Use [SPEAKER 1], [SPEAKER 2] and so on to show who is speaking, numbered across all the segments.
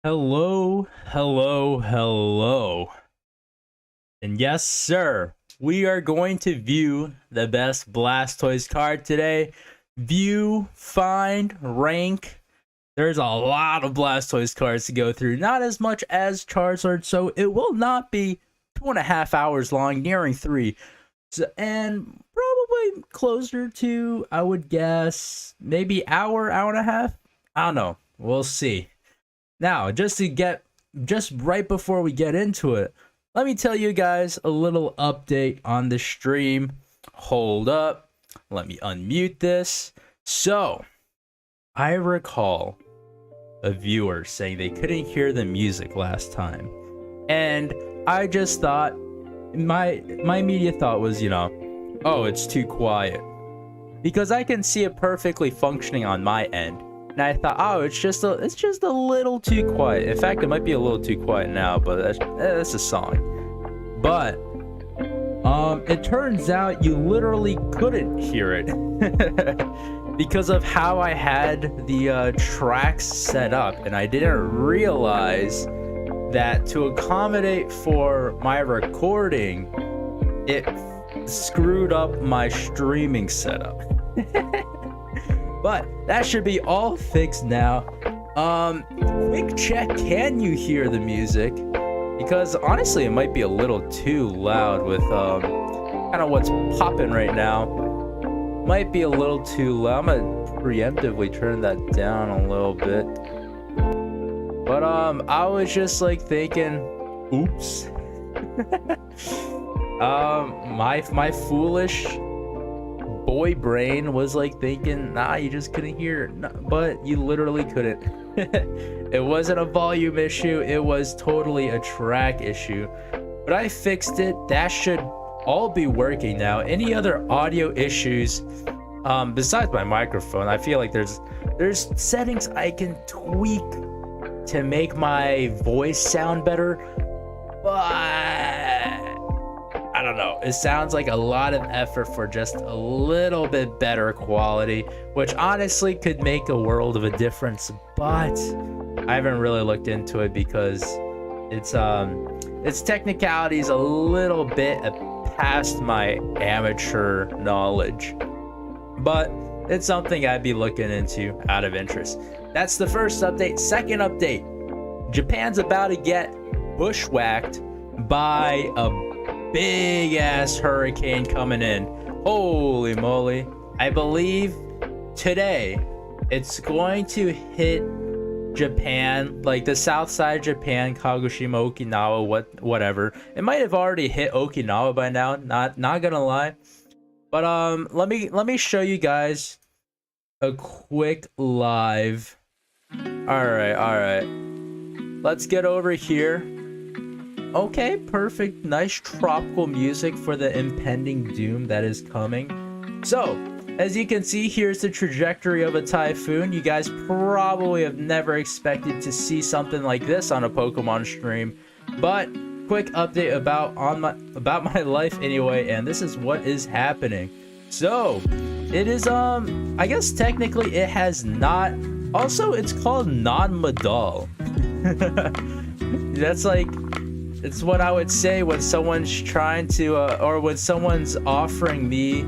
[SPEAKER 1] Hello, hello, hello. And yes, sir, we are going to view the best Blastoise card today. View, find, rank. There's a lot of Blastoise cards to go through. Not as much as Charizard, so it will not be 2.5 hours long, nearing 3. So, and probably closer to, I would guess, maybe hour and a half. I don't know. We'll see. Now, just right before we get into it, let me tell you guys a little update on the stream. Hold up. Let me unmute this. So, I recall a viewer saying they couldn't hear the music last time. And I just thought, my immediate thought was, oh, it's too quiet. Because I can see it perfectly functioning on my end. And I thought, oh, it's just a little too quiet. In fact, it might be a little too quiet now, but that's a song. But it turns out you literally couldn't hear it because of how I had the tracks set up, and I didn't realize that to accommodate for my recording, it screwed up my streaming setup. But that should be all fixed now. Quick check, can you hear the music? Because honestly, it might be a little too loud with kind of what's popping right now. Might be a little too loud. I'm gonna preemptively turn that down a little bit. But I was just like thinking, oops. My foolish boy brain was like thinking, nah, you just couldn't hear it. No, but you literally couldn't. It wasn't a volume issue, it was totally a track issue. But I fixed it. That should all be working now. Any other audio issues besides my microphone, I feel like there's settings I can tweak to make my voice sound better, but I don't know. It sounds like a lot of effort for just a little bit better quality, which honestly could make a world of a difference, but I haven't really looked into it because its technicalities a little bit past my amateur knowledge. But it's something I'd be looking into out of interest. That's the first update. Second update. Japan's about to get bushwhacked by a big ass hurricane coming in. Holy moly. I believe today it's going to hit Japan, like the south side of Japan, Kagoshima, Okinawa, whatever. It might have already hit Okinawa by now, not gonna lie. But let me show you guys a quick live. All right. Let's get over here. Okay, perfect. Nice tropical music for the impending doom that is coming. So, as you can see, here's the trajectory of a typhoon. You guys probably have never expected to see something like this on a Pokemon stream. But, quick update about my life anyway, and this is what is happening. So, it is, I guess technically it has not... Also, it's called non-Madal. That's like... It's what I would say when someone's trying to, or when someone's offering me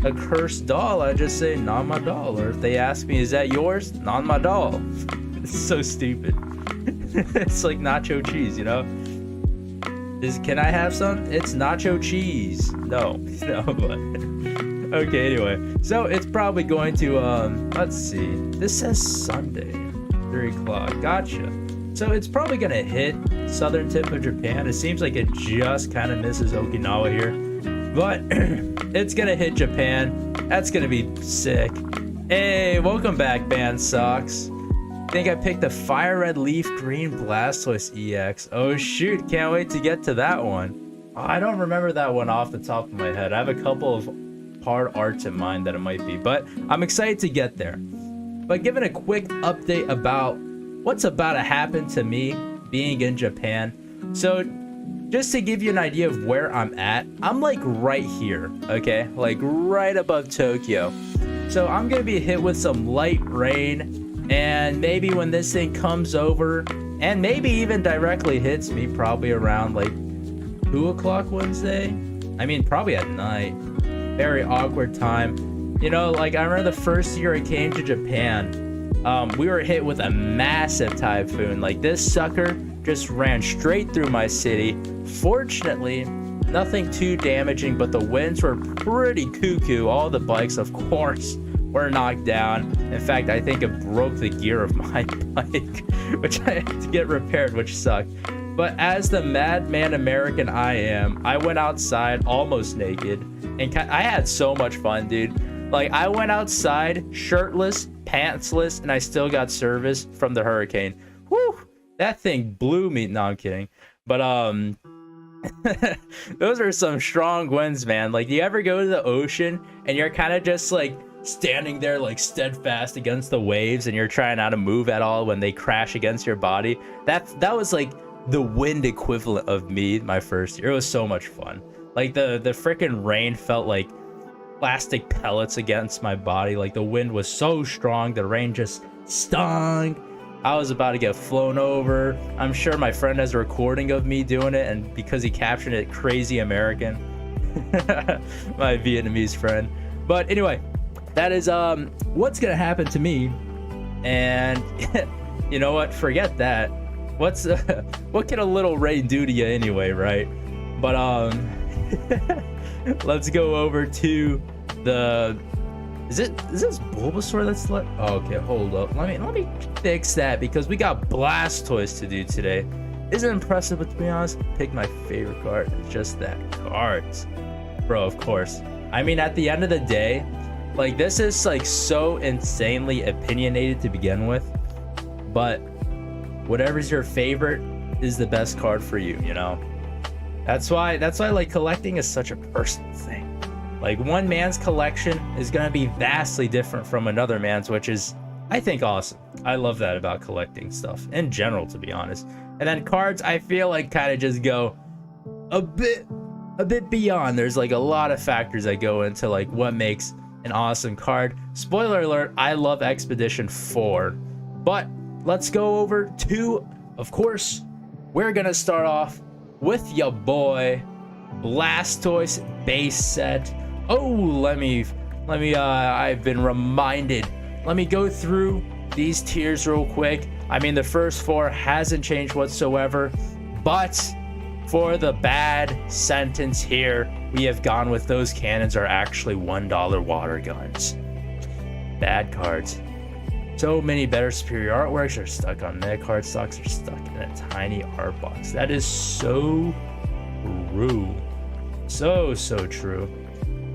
[SPEAKER 1] a cursed doll, I just say, not my doll. Or if they ask me, is that yours? Not my doll. It's so stupid. It's like nacho cheese, Can I have some? It's nacho cheese. No, but... Okay, anyway. So it's probably going to, let's see. This says Sunday, 3 o'clock. Gotcha. So it's probably gonna hit southern tip of Japan. It seems like it just kind of misses Okinawa here, but it's gonna hit Japan. That's gonna be sick. Hey, welcome back, Band Socks. I think I picked the Fire Red Leaf Green Blastoise EX. Oh shoot, can't wait to get to that one. I don't remember that one off the top of my head. I have a couple of hard arts in mind that it might be, but I'm excited to get there. But giving a quick update about what's about to happen to me being in Japan. So just to give you an idea of where I'm at, I'm like right here, okay? Like right above Tokyo. So I'm gonna be hit with some light rain And maybe when this thing comes over, and maybe even directly hits me, probably around like 2 o'clock Wednesday. I mean, probably at night. Very awkward time. You know, like I remember the first year I came to Japan, we were hit with a massive typhoon. Like this sucker just ran straight through my city. Fortunately, nothing too damaging, but the winds were pretty cuckoo. All the bikes, of course, were knocked down. In fact, I think it broke the gear of my bike, which I had to get repaired, which sucked. But as the madman American I am, I went outside almost naked, and I had so much fun, dude. Like, I went outside shirtless, pantsless, and I still got service from the hurricane. Whew, that thing blew me. No, I'm kidding. But, those are some strong winds, man. Like, do you ever go to the ocean and you're kind of just like standing there like steadfast against the waves and you're trying not to move at all when they crash against your body? That was like the wind equivalent of me my first year. It was so much fun. Like the freaking rain felt like plastic pellets against my body. Like the wind was so strong, the rain just stung. I was about to get flown over. I'm sure my friend has a recording of me doing it, and because he captioned it crazy American, my Vietnamese friend. But anyway, that is what's gonna happen to me. And you know what, forget that. What can a little rain do to you anyway, right? But let's go over to the is this Bulbasaur that's like, oh, okay, hold up, let me fix that, because we got Blastoise to do today. Isn't impressive, but to be honest, pick my favorite card. It's just that cards, bro. Of course, I mean, at the end of the day, like, this is like so insanely opinionated to begin with, but whatever's your favorite is the best card for you, you know. That's why like collecting is such a personal thing. Like, one man's collection is gonna be vastly different from another man's, which is, I think, awesome. I love that about collecting stuff in general, to be honest. And then cards, I feel like, kind of just go a bit beyond. There's like a lot of factors that go into like what makes an awesome card. Spoiler alert, I love Expedition 4. But let's go over to, of course, we're gonna start off with your boy Blastoise base set. Oh, let me I've been reminded. Let me go through these tiers real quick. I mean, the first 4 hasn't changed whatsoever, but for the bad sentence here, we have gone with those cannons are actually $1 water guns. Bad cards. So many better superior artworks are stuck on mega card stocks, are stuck in a tiny art box. That is so true. So true.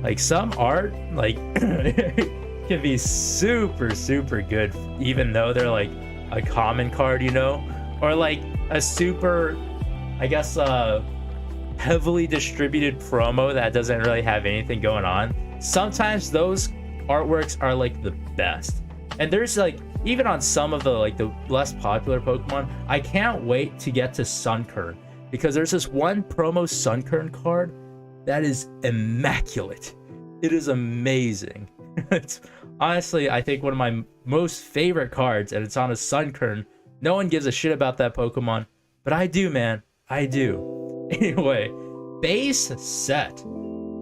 [SPEAKER 1] Like, some art, like, can be super good, even though they're like a common card, you know, or like a super, I guess, heavily distributed promo that doesn't really have anything going on. Sometimes those artworks are like the best. And there's like, even on some of the like the less popular Pokemon, I can't wait to get to Sunkern, because there's this one promo Sunkern card that is immaculate. It is amazing. It's honestly, I think, one of my most favorite cards, and it's on a Sunkern. No one gives a shit about that Pokemon, but I do, man. I do. Anyway, base set.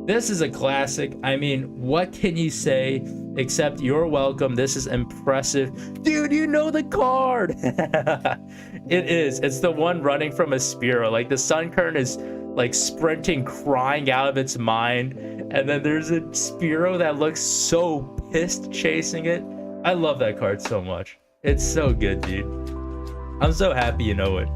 [SPEAKER 1] This is a classic. I mean, what can you say except you're welcome? This is impressive. Dude, you know the card. It is. It's the one running from a Spearow. Like, the Sunkern is like sprinting, crying out of its mind. And then there's a Spearow that looks so pissed chasing it. I love that card so much. It's so good, dude. I'm so happy you know it.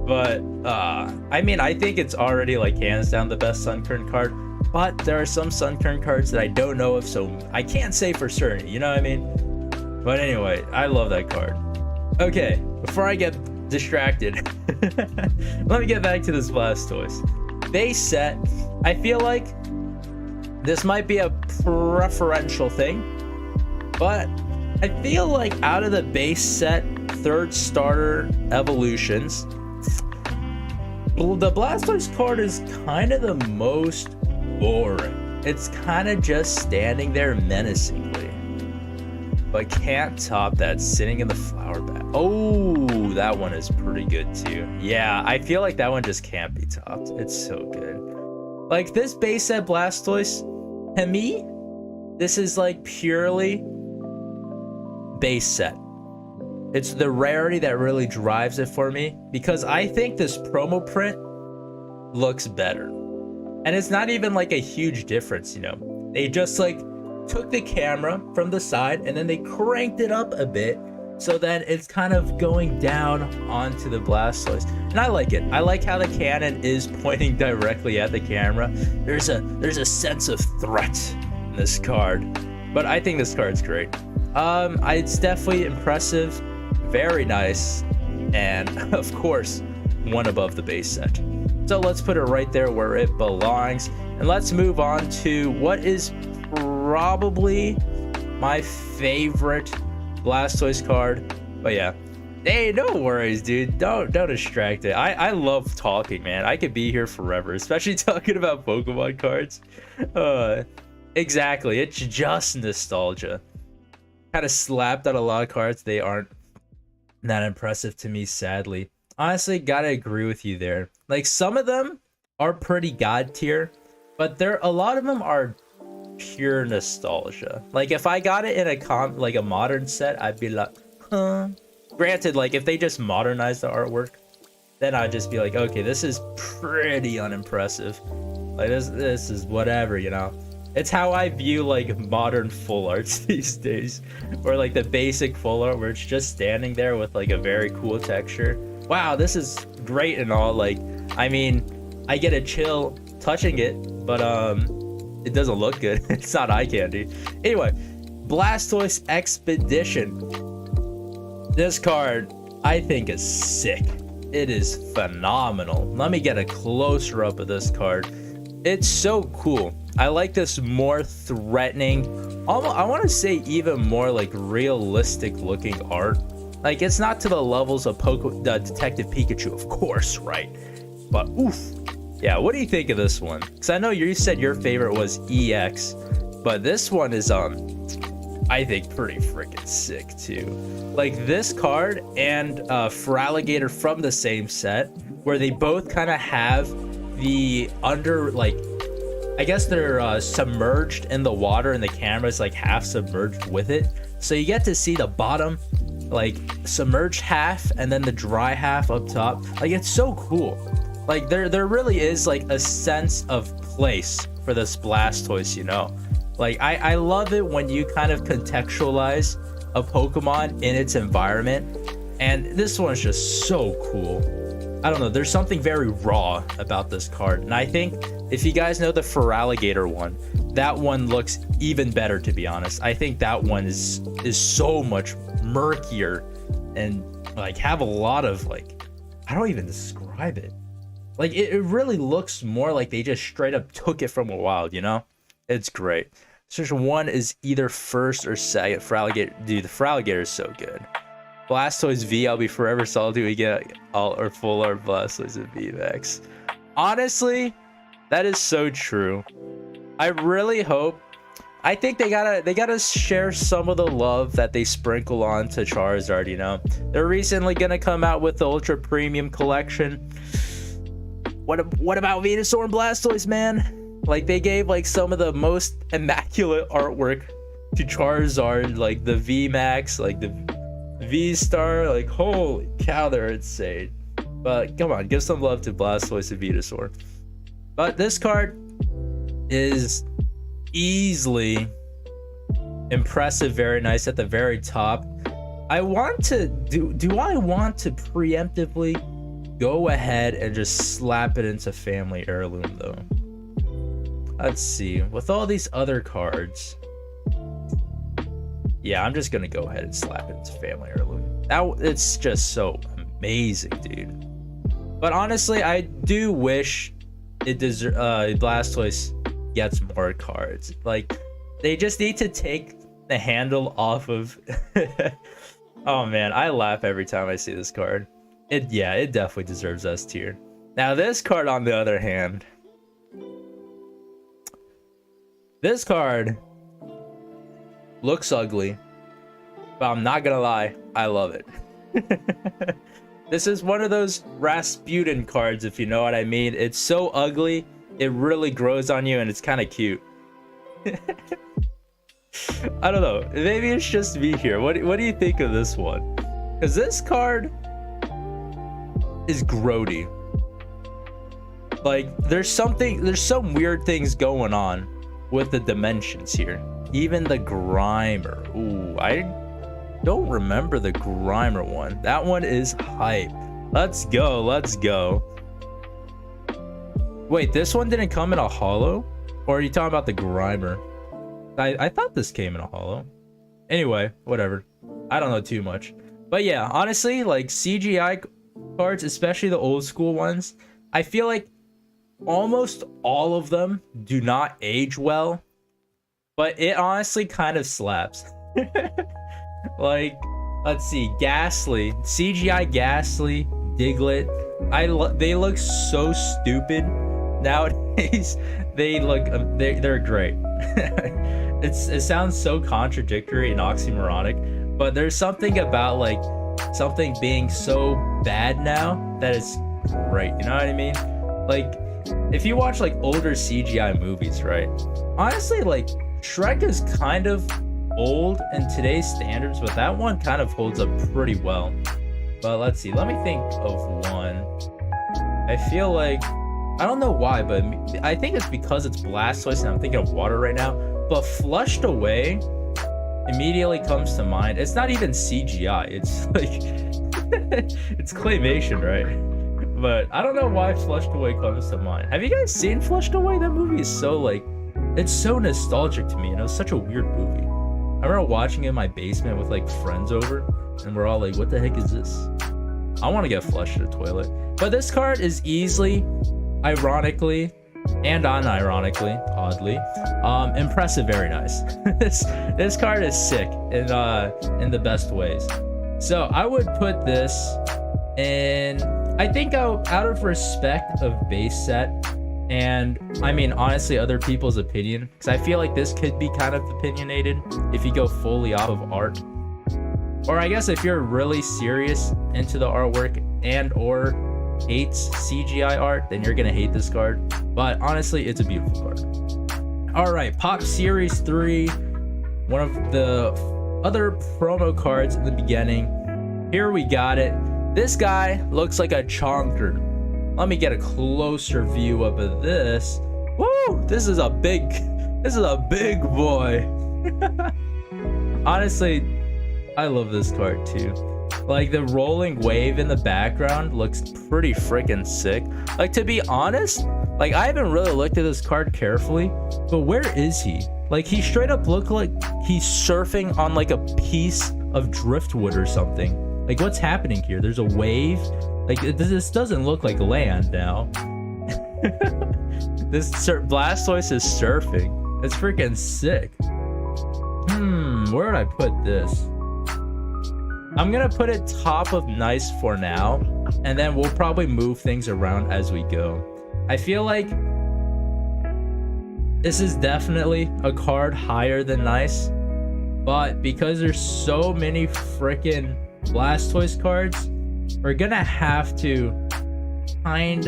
[SPEAKER 1] But, I mean, I think it's already like hands down the best Sunkern card. But there are some Sunkern cards that I don't know of, so I can't say for certain, you know what I mean? But anyway, I love that card. Okay, before I get distracted, let me get back to this Blastoise. Base set, I feel like this might be a preferential thing, but I feel like out of the base set 3rd starter evolutions, the Blastoise card is kind of the most boring. It's kind of just standing there menacingly. but can't top that sitting in the flower bed. Oh, that one is pretty good too. Yeah, I feel like that one just can't be topped. It's so good. Like this base set Blastoise, to me, this is like purely base set. It's the rarity that really drives it for me, because I think this promo print looks better. And it's not even like a huge difference, you know. They just like took the camera from the side and then they cranked it up a bit so that it's kind of going down onto the Blastoise. And I like it. I like how the cannon is pointing directly at the camera. There's a sense of threat in this card. But I think this card's great. It's definitely impressive, very nice, and of course, one above the base set. So let's put it right there where it belongs. And let's move on to what is probably my favorite Blastoise card. But yeah, hey, no worries, dude. Don't distract it. I love talking, man. I could be here forever, especially talking about Pokemon cards. Exactly. It's just nostalgia. Kind of slapped on a lot of cards. They aren't that impressive to me, sadly. Honestly, gotta agree with you there. Like, some of them are pretty god tier, but a lot of them are pure nostalgia. Like, if I got it in a modern set, I'd be like, huh. Granted, like, if they just modernize the artwork, then I'd just be like, okay, this is pretty unimpressive. Like, this is whatever, you know. It's how I view like modern full arts these days, or like the basic full art where it's just standing there with like a very cool texture. Wow, this is great and all. Like, I mean, I get a chill touching it, but it doesn't look good. It's not eye candy. Anyway, Blastoise Expedition. This card I think is sick. It is phenomenal. Let me get a closer up of this card. It's so cool. I like this more threatening, almost, I want to say even more like realistic looking art. Like, it's not to the levels of Detective Pikachu, of course, right? But oof. Yeah, what do you think of this one? Because I know you said your favorite was EX, but this one is I think pretty freaking sick too. Like, this card and Feraligatr from the same set, where they both kind of have the I guess they're submerged in the water and the camera's like half submerged with it. So you get to see the bottom, like submerged half, and then the dry half up top. Like, it's so cool. Like, there really is like a sense of place for this Blastoise, you know? Like, I love it when you kind of contextualize a Pokemon in its environment. And this one's just so cool. I don't know, there's something very raw about this card. And I think if you guys know the Feraligatr one, that one looks even better, to be honest. I think that one is so much murkier and like have a lot of like, I don't even describe it. Like, it really looks more like they just straight up took it from a wild, you know? It's great. Search one is either first or second. Feraligatr, dude, the Feraligatr is so good. Blastoise V, I'll be forever salty we get all or full art Blastoise and VMAX. Honestly, that is so true. I really hope. I think they gotta share some of the love that they sprinkle on to Charizard. You know, they're recently gonna come out with the Ultra Premium Collection. What about Venusaur and Blastoise, man? Like, they gave like some of the most immaculate artwork to Charizard, like the VMAX, like the V-Star, like, holy cow, they're insane. But come on, give some love to Blastoise and Venusaur. But this card is easily impressive, very nice at the very top. I want to do I want to preemptively go ahead and just slap it into Family Heirloom though? Let's see, with all these other cards, yeah, I'm just gonna go ahead and slap it into Family Heirloom. It's just so amazing, dude. But honestly, I do wish Blastoise gets more cards. Like, they just need to take the handle off of. Oh man, I laugh every time I see this card. It definitely deserves S tier. Now this card, on the other hand, this card looks ugly. but I'm not gonna lie, I love it. This is one of those Rasputin cards, if you know what I mean. It's so ugly, it really grows on you, and it's kind of cute. I don't know, maybe it's just me here. What do you think of this one? Because this card is grody. Like, there's some weird things going on with the dimensions here. Even the Grimer. Ooh, I don't remember the Grimer one. That one is hype. Let's go, let's go. Wait, this one didn't come in a holo? Or are you talking about the Grimer? I thought this came in a holo. Anyway, whatever. I don't know too much. But yeah, honestly, like CGI cards, especially the old school ones, I feel like almost all of them do not age well. But it honestly kind of slaps. Like, let's see, Ghastly, CGI Ghastly, Diglett. They look so stupid nowadays. They're great. It sounds so contradictory and oxymoronic, but there's something about like something being so bad now that it's great. You know what I mean? Like, if you watch like older CGI movies, right? Honestly, like Shrek is kind of old in today's standards, but that one kind of holds up pretty well. But let's see, let me think of one. I feel like, I don't know why, but I think it's because it's Blastoise and I'm thinking of water right now. But Flushed Away immediately comes to mind. It's not even CGI, it's like it's claymation, right? But I don't know why Flushed Away comes to mind. Have you guys seen Flushed Away? That movie is so like, it's so nostalgic to me, and it was such a weird movie. I remember watching it in my basement with like friends over, and we're all like, what the heck is this? I want to get flushed in a toilet. But this card is easily, ironically, and unironically, oddly, impressive, very nice. This card is sick in the best ways. So I would put this in, I think out of respect of base set, and I mean honestly other people's opinion, because I feel like this could be kind of opinionated if you go fully off of art. Or I guess if you're really serious into the artwork and or hates CGI art, then you're gonna hate this card. But honestly, it's a beautiful card. All right, Pop Series 3, one of the other promo cards in the beginning. Here we got it. This guy looks like a chonker. Let me get a closer view of this. Woo! This is a big boy. Honestly, I love this card too. Like, the rolling wave in the background looks pretty freaking sick. Like, to be honest, like, I haven't really looked at this card carefully, but where is he? Like, he straight up looked like he's surfing on like a piece of driftwood or something. Like, what's happening here? There's a wave. Like, this doesn't look like land now. This Blastoise is surfing. It's freaking sick. Where would I put this? I'm gonna put it top of nice for now, and then we'll probably move things around as we go. I feel like this is definitely a card higher than nice, but because there's so many freaking Blastoise cards, we're gonna have to kind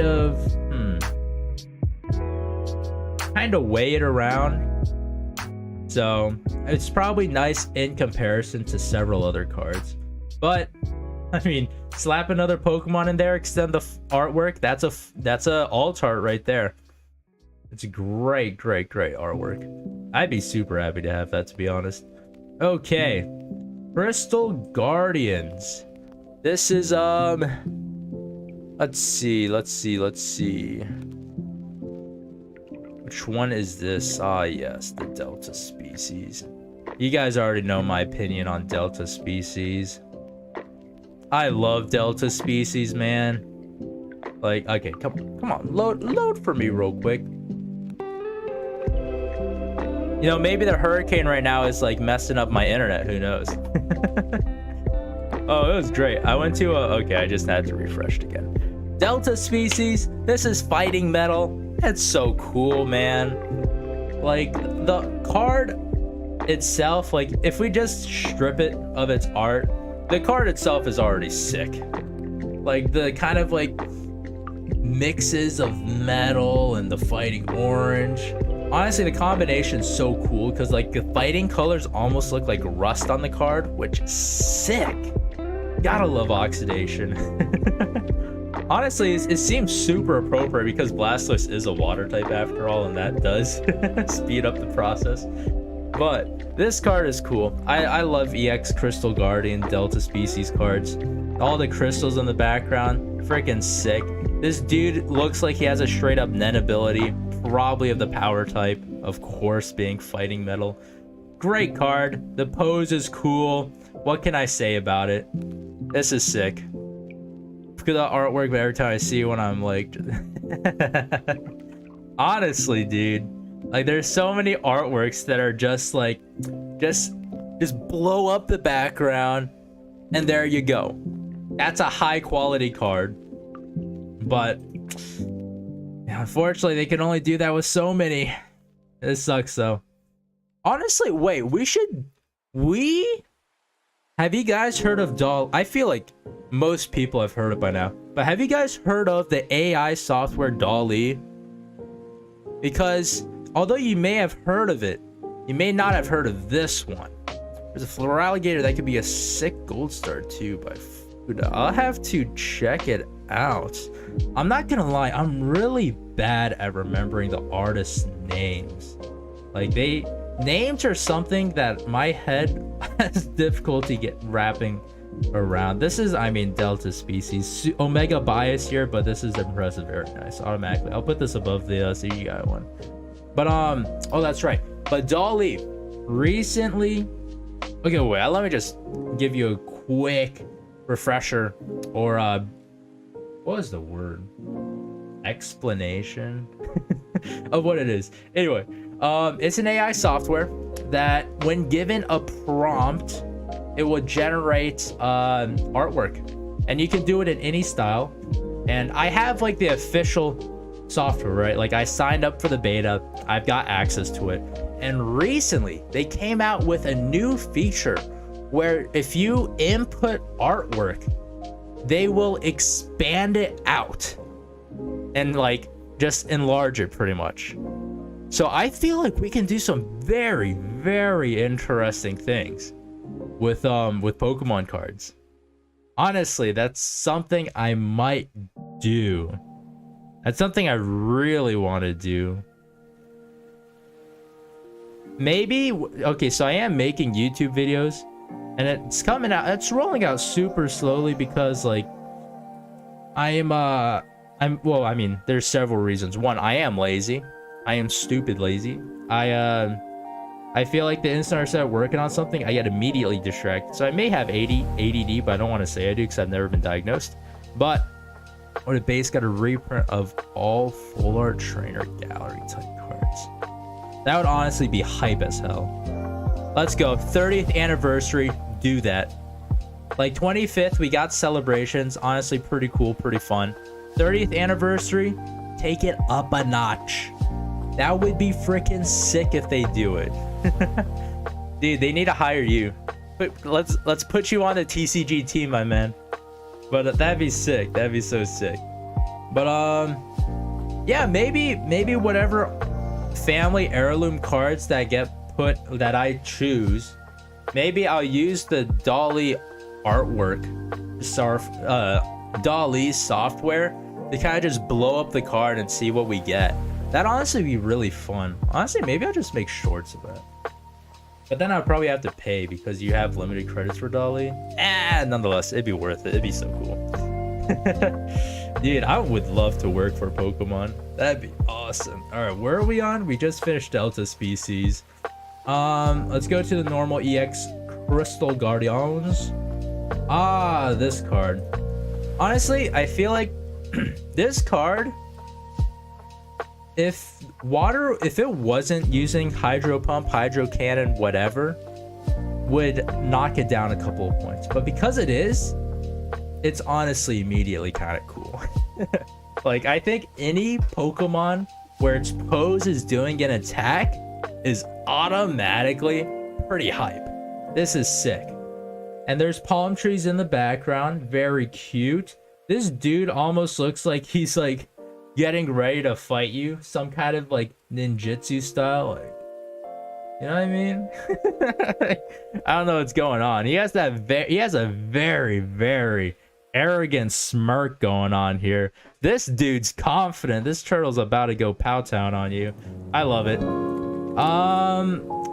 [SPEAKER 1] of weigh it around. So it's probably nice in comparison to several other cards. But I mean, slap another Pokemon in there, extend the artwork. That's a alt art right there. It's great artwork. I'd be super happy to have that, to be honest. Okay, Crystal Guardians. This is let's see. Which one is this? Ah, yes, the Delta species. You guys already know my opinion on Delta species. I love Delta species, man. Like, okay, come on, load for me real quick. You know, maybe the hurricane right now is like messing up my internet. Who knows? Oh, it was great. I went to okay, I just had to refresh it again. Delta species. This is fighting metal. That's so cool, man. Like, the card itself, like if we just strip it of its art, the card itself is already sick. Like the kind of like mixes of metal and the fighting orange. Honestly, the combination's so cool because like the fighting colors almost look like rust on the card, which is sick. Gotta love oxidation. Honestly, it seems super appropriate because Blastoise is a water type after all, and that does speed up the process. But this card is cool. I love EX Crystal Guardian Delta Species cards. All the crystals in the background, freaking sick. This dude looks like he has a straight up Nen ability, probably of the power type, of course, being fighting metal. Great card. The pose is cool. What can I say about it? This is sick. Look at the artwork, but every time I see one, I'm like, honestly, dude, like there's so many artworks that are just like, just blow up the background, and there you go. That's a high quality card, but unfortunately, they can only do that with so many. This sucks, though. Honestly, wait, have you guys heard of I feel like most people have heard it by now, but have you guys heard of the AI software DALL-E? Because although you may have heard of it, you may not have heard of this one. There's a Floraligator that could be a sick gold star too by Fuda. I'll have to check it out. I'm not gonna lie, I'm really bad at remembering the artists' names. Like names are something that my head has difficulty wrapping around. This is, I mean, Delta Species. Omega bias here, but this is impressive. Very nice. Automatically. I'll put this above the CGI one. But, oh, that's right. But DALL-E recently... Okay, wait. Let me just give you a quick refresher or, what was the word? Explanation of what it is. Anyway, it's an AI software that when given a prompt, it will generate artwork, and you can do it in any style. And I have like the official software, right? Like I signed up for the beta, I've got access to it. And recently they came out with a new feature where if you input artwork, they will expand it out and like just enlarge it pretty much. So I feel like we can do some very, very interesting things with Pokemon cards. Honestly, that's something I might do. That's something I really want to do. Maybe, okay, so I am making YouTube videos, and it's coming out, it's rolling out super slowly because like well, I mean, there's several reasons. One, I am lazy. I am stupid lazy. I feel like the instant I start working on something, I get immediately distracted. So I may have ADD, but I don't want to say I do because I've never been diagnosed. But what a base got a reprint of all full art trainer gallery type cards. That would honestly be hype as hell. Let's go. 30th anniversary, do that. Like 25th, we got celebrations. Honestly, pretty cool, pretty fun. 30th anniversary, take it up a notch. That would be freaking sick if they do it. Dude, they need to hire you. Let's put you on the TCG team, my man. But that'd be sick. That'd be so sick. But yeah, maybe whatever family heirloom cards that get put that I choose, maybe I'll use the DALL-E artwork, DALL-E software to kind of just blow up the card and see what we get. That'd honestly be really fun. Honestly, maybe I'll just make shorts of that. But then I'd probably have to pay because you have limited credits for DALL-E. Nonetheless, it'd be worth it. It'd be so cool. Dude, I would love to work for Pokemon. That'd be awesome. All right, where are we on? We just finished Delta Species. Let's go to the normal EX Crystal Guardians. This card. Honestly, I feel like this card, if it wasn't using Hydro Pump, Hydro Cannon, whatever, would knock it down a couple of points. But because it is, it's honestly immediately kind of cool. Like, I think any Pokemon where its pose is doing an attack is automatically pretty hype. This is sick. And there's palm trees in the background. Very cute. This dude almost looks like he's like getting ready to fight you. Some kind of like ninjutsu style. Like, you know what I mean? I don't know what's going on. He has that. He has a very, very arrogant smirk going on here. This dude's confident. This turtle's about to go pow town on you. I love it.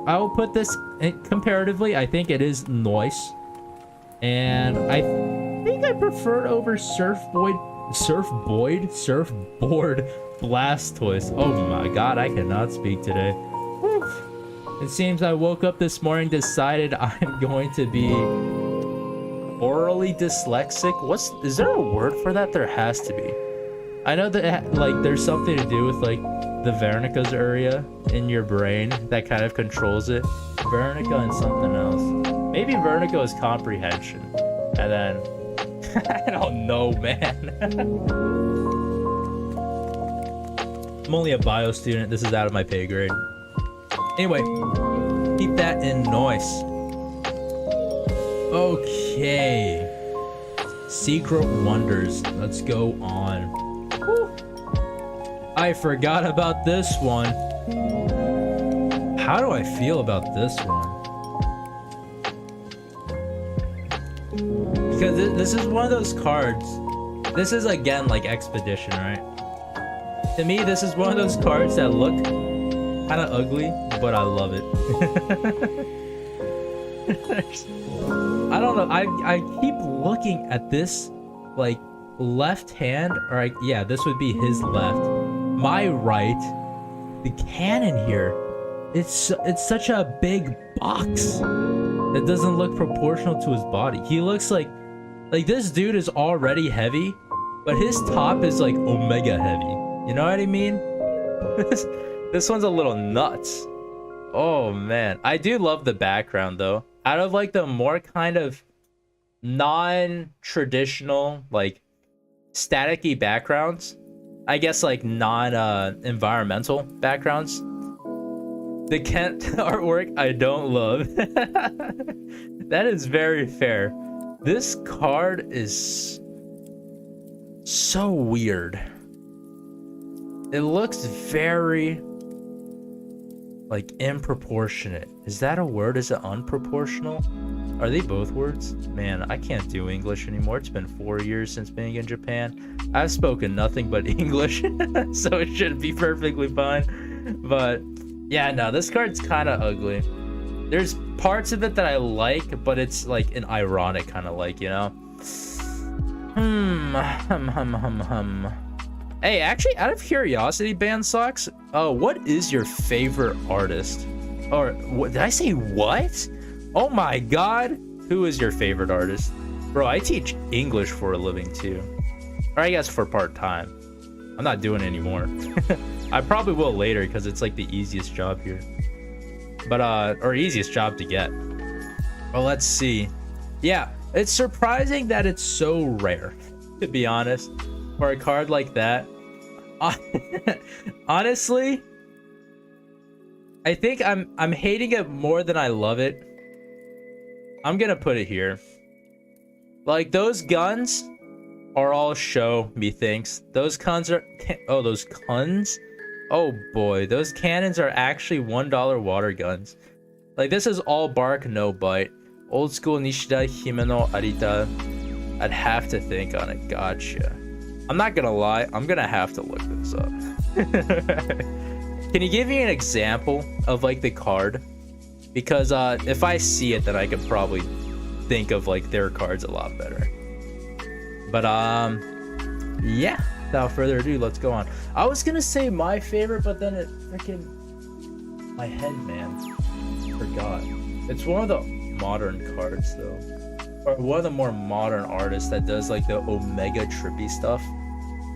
[SPEAKER 1] I will put this in, comparatively. I think it is nice, and I think I prefer it over surfboard Blastoise. Oh my god, I cannot speak today. Whew. It seems I woke up this morning, decided I'm going to be orally dyslexic. Is there a word for that? There has to be. I know that like there's something to do with like the Wernicke's area in your brain that kind of controls it. Wernicke and something else. Maybe Wernicke is comprehension, and then I don't know, man. I'm only a bio student. This is out of my pay grade. Anyway, keep that in noise. Okay. Secret Wonders. Let's go on. Whew. I forgot about this one. How do I feel about this one? Because this is one of those cards. This is again like Expedition, right? To me, this is one of those cards that look kind of ugly, but I love it. I don't know. I keep looking at this like left hand, or yeah, this would be his left. My right, the cannon here. It's such a big box that doesn't look proportional to his body. He looks like this dude is already heavy, but his top is like omega heavy. You know what I mean? This one's a little nuts. Oh man, I do love the background though. Out of like the more kind of non-traditional, like staticky backgrounds, I guess like non-environmental backgrounds, the Kent artwork I don't love. That is very fair. This card is so weird. It looks very like improportionate. Is that a word? Is it unproportional? Are they both words? Man, I can't do English anymore. It's been 4 years since being in Japan. I've spoken nothing but English, so it should be perfectly fine. But yeah, no, this card's kind of ugly. There's parts of it that I like, but it's like an ironic kind of like, you know? Hey, actually, out of curiosity, Band Socks, what is your favorite artist? Or what, did I say what? Oh my god, who is your favorite artist? Bro, I teach English for a living too. Or I guess for part-time. I'm not doing it anymore. I probably will later because it's like the easiest job here. But, or easiest job to get. Well, let's see. Yeah, it's surprising that it's so rare, to be honest, for a card like that. Honestly, I think I'm hating it more than I love it. I'm gonna put it here. Like, those guns are all show, methinks. Those guns are... Oh, those guns? Oh boy, those cannons are actually $1 water guns. Like, this is all bark, no bite. Old school Nishida Himeno Arita. I'd have to think on it. Gotcha. I'm not gonna lie, I'm gonna have to look this up. Can you give me an example of like the card? Because if I see it, then I could probably think of like their cards a lot better. But yeah, without further ado, let's go on. I was gonna say my favorite, but then it freaking... my head, man. Forgot. It's one of the modern cards though. Or one of the more modern artists that does like the omega trippy stuff.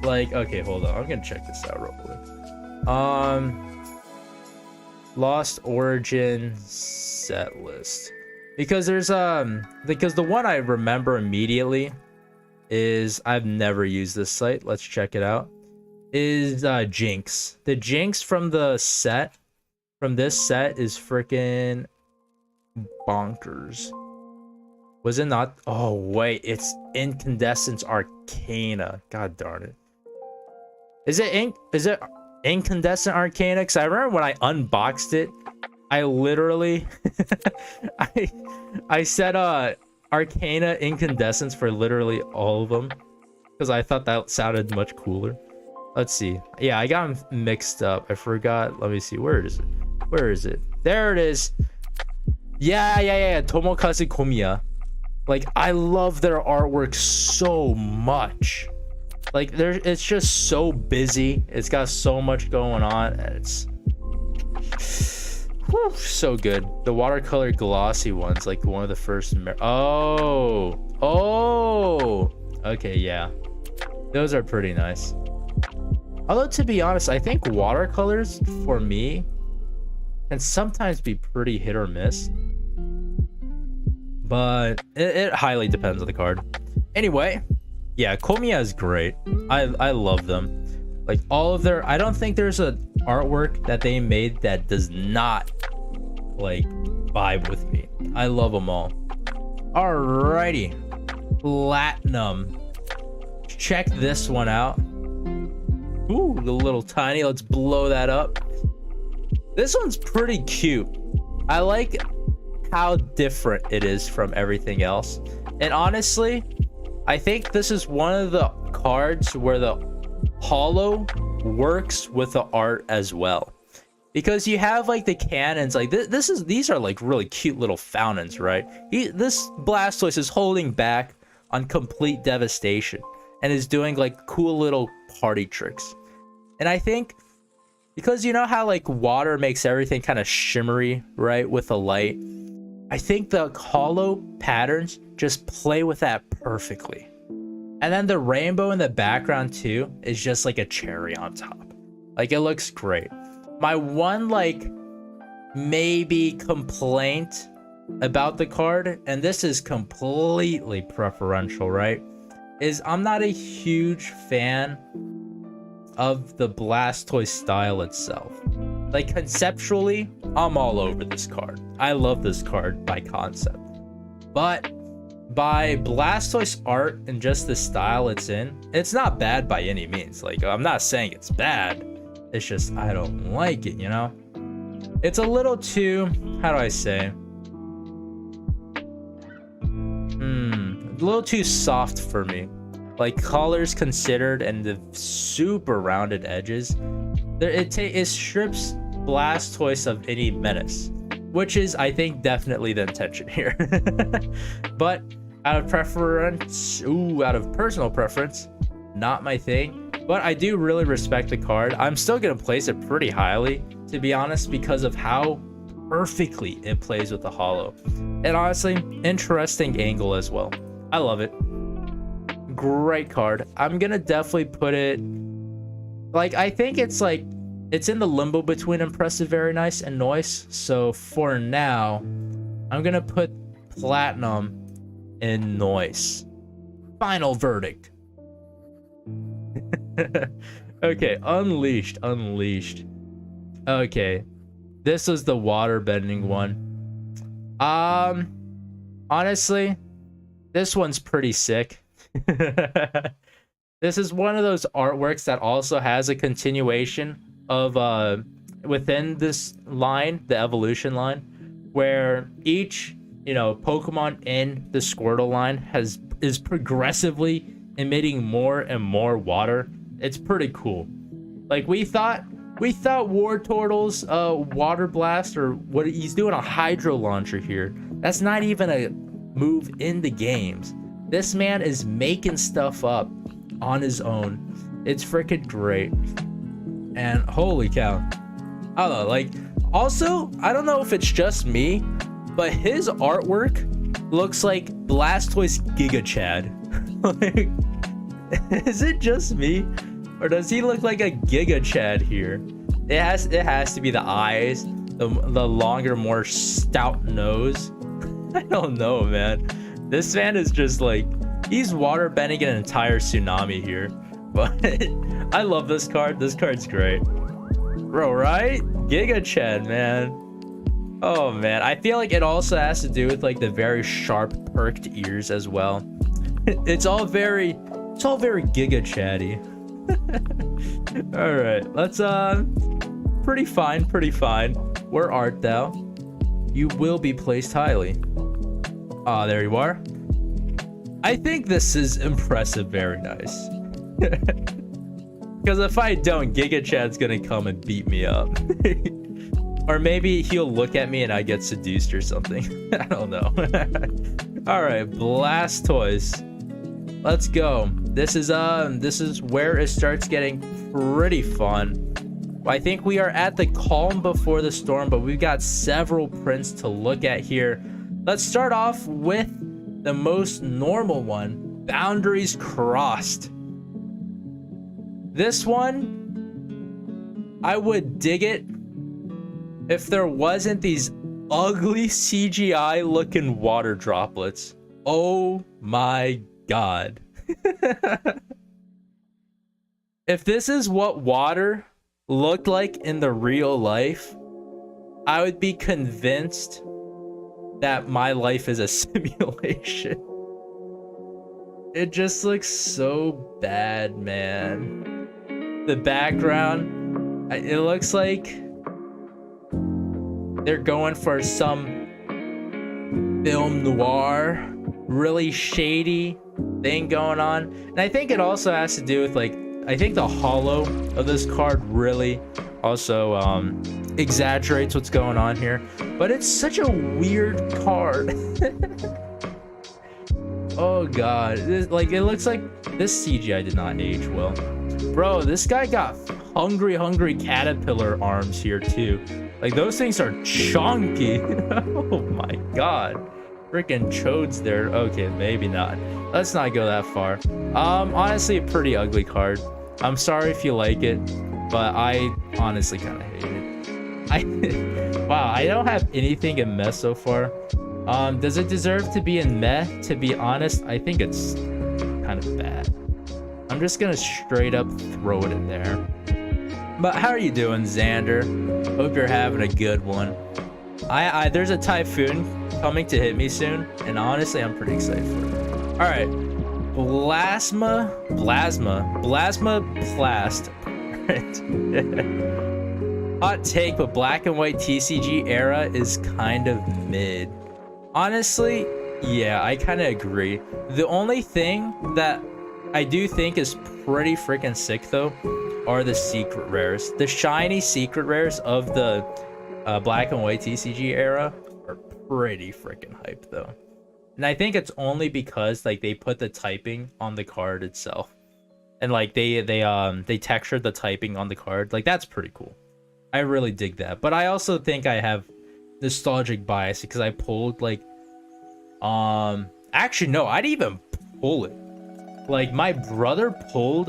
[SPEAKER 1] Like, okay, hold on, I'm gonna check this out real quick. Lost Origin set list. Because there's because the one I remember immediately is, I've never used this site, let's check it out, is Jinx. The Jinx from the set, from this set, is freaking Bonkers. Was it not? Oh, wait. It's Incandescence Arcana. God darn it. Is it Incandescent Arcana? Because I remember when I unboxed it, I literally... I said Arcana Incandescence for literally all of them. Because I thought that sounded much cooler. Let's see. Yeah, I got them mixed up. I forgot. Let me see. Where is it? Where is it? There it is. Yeah. Tomokazu Komiya. Like, I love their artwork so much. Like, it's just so busy. It's got so much going on. And it's whew, so good. The watercolor glossy ones, like one of the first. Oh. Okay, yeah. Those are pretty nice. Although, to be honest, I think watercolors, for me, can sometimes be pretty hit or miss. But it highly depends on the card. Anyway, yeah, Komiya is great. I love them. Like, all of their... I don't think there's an artwork that they made that does not, like, vibe with me. I love them all. Alrighty. Platinum. Check this one out. Ooh, a little tiny. Let's blow that up. This one's pretty cute. I like how different it is from everything else. And honestly, I think this is one of the cards where the holo works with the art as well. Because you have like the cannons, like these are like really cute little fountains, right? This Blastoise is holding back on complete devastation and is doing like cool little party tricks. And I think because you know how like water makes everything kind of shimmery, right, with the light, I think the holo patterns just play with that perfectly. And then the rainbow in the background too is just like a cherry on top. Like, it looks great. My one like maybe complaint about the card, and this is completely preferential, right, is I'm not a huge fan of the Blastoise style itself. Like, conceptually, I'm all over this card. I love this card by concept. But by Blastoise art and just the style it's in, it's not bad by any means. Like, I'm not saying it's bad. It's just I don't like it, you know? It's a little too, how do I say? A little too soft for me. Like, colors considered and the super rounded edges, it strips Blastoise of any menace, which is, I think, definitely the intention here. But out of personal preference, not my thing. But I do really respect the card. I'm still gonna place it pretty highly, to be honest, because of how perfectly it plays with the holo. And honestly, interesting angle as well. I love it. Great card. I'm gonna definitely put it, like, I think it's like, it's in the limbo between impressive, very nice, and noise. So for now, I'm gonna put platinum in noise. Final verdict. Okay, unleashed. Okay, this was the water bending one. Honestly, this one's pretty sick. This is one of those artworks that also has a continuation of within this line, the evolution line, where each, you know, Pokemon in the Squirtle line is progressively emitting more and more water. It's pretty cool. Like, we thought Wartortle's water blast, or what he's doing, a hydro launcher here, that's not even a move in the games. This man is making stuff up on his own. It's freaking great. And holy cow, I don't know, like, also, I don't know if it's just me, but his artwork looks like Blastoise Giga Chad. Like, is it just me, or does he look like a Giga Chad here? It has to be the eyes, the longer, more stout nose. I don't know, man. This man is just like, he's water bending an entire tsunami here. But I love this card. This card's great, bro, right? Giga Chad, man. Oh man, I feel like it also has to do with like the very sharp perked ears as well. It's all very giga chatty. All right, let's pretty fine, pretty fine. Where art thou? You will be placed highly. Ah, there you are. I think this is impressive, very nice. Because if I don't, Giga Chad's gonna come and beat me up. Or maybe he'll look at me and I get seduced or something. I don't know. All right, Blastoise. Let's go. This is where it starts getting pretty fun. I think we are at the calm before the storm, but we've got several prints to look at here. Let's start off with the most normal one, Boundaries Crossed. This one, I would dig it if there wasn't these ugly CGI looking water droplets. Oh my god. If this is what water looked like in the real life, I would be convinced that my life is a simulation. It just looks so bad, man. The background, it looks like they're going for some film noir, really shady thing going on. And I think it also has to do with like, I think the holo of this card really also exaggerates what's going on here. But it's such a weird card. Oh god, like it looks like this CGI did not age well. Bro, this guy got hungry caterpillar arms here too. Like those things are chunky. Oh my god. Freaking chodes there. Okay, maybe not. Let's not go that far. Honestly, a pretty ugly card. I'm sorry if you like it, but I honestly kind of hate it. Wow, I don't have anything in meh so far. Does it deserve to be in meh? To be honest, I think it's kind of bad. I'm just gonna straight up throw it in there. But how are you doing, Xander? Hope you're having a good one. There's a typhoon coming to hit me soon, and honestly, I'm pretty excited for it. All right, Plasma Plast. Hot take, but black and white TCG era is kind of mid. Honestly, yeah, I kind of agree. The only thing that I do think is pretty freaking sick though are the secret rares. The shiny secret rares of the black and white TCG era are pretty freaking hyped though. And I think it's only because like they put the typing on the card itself. And like they textured the typing on the card. Like that's pretty cool. I really dig that. But I also think I have nostalgic bias because I pulled like actually no, I didn't even pull it. Like my brother pulled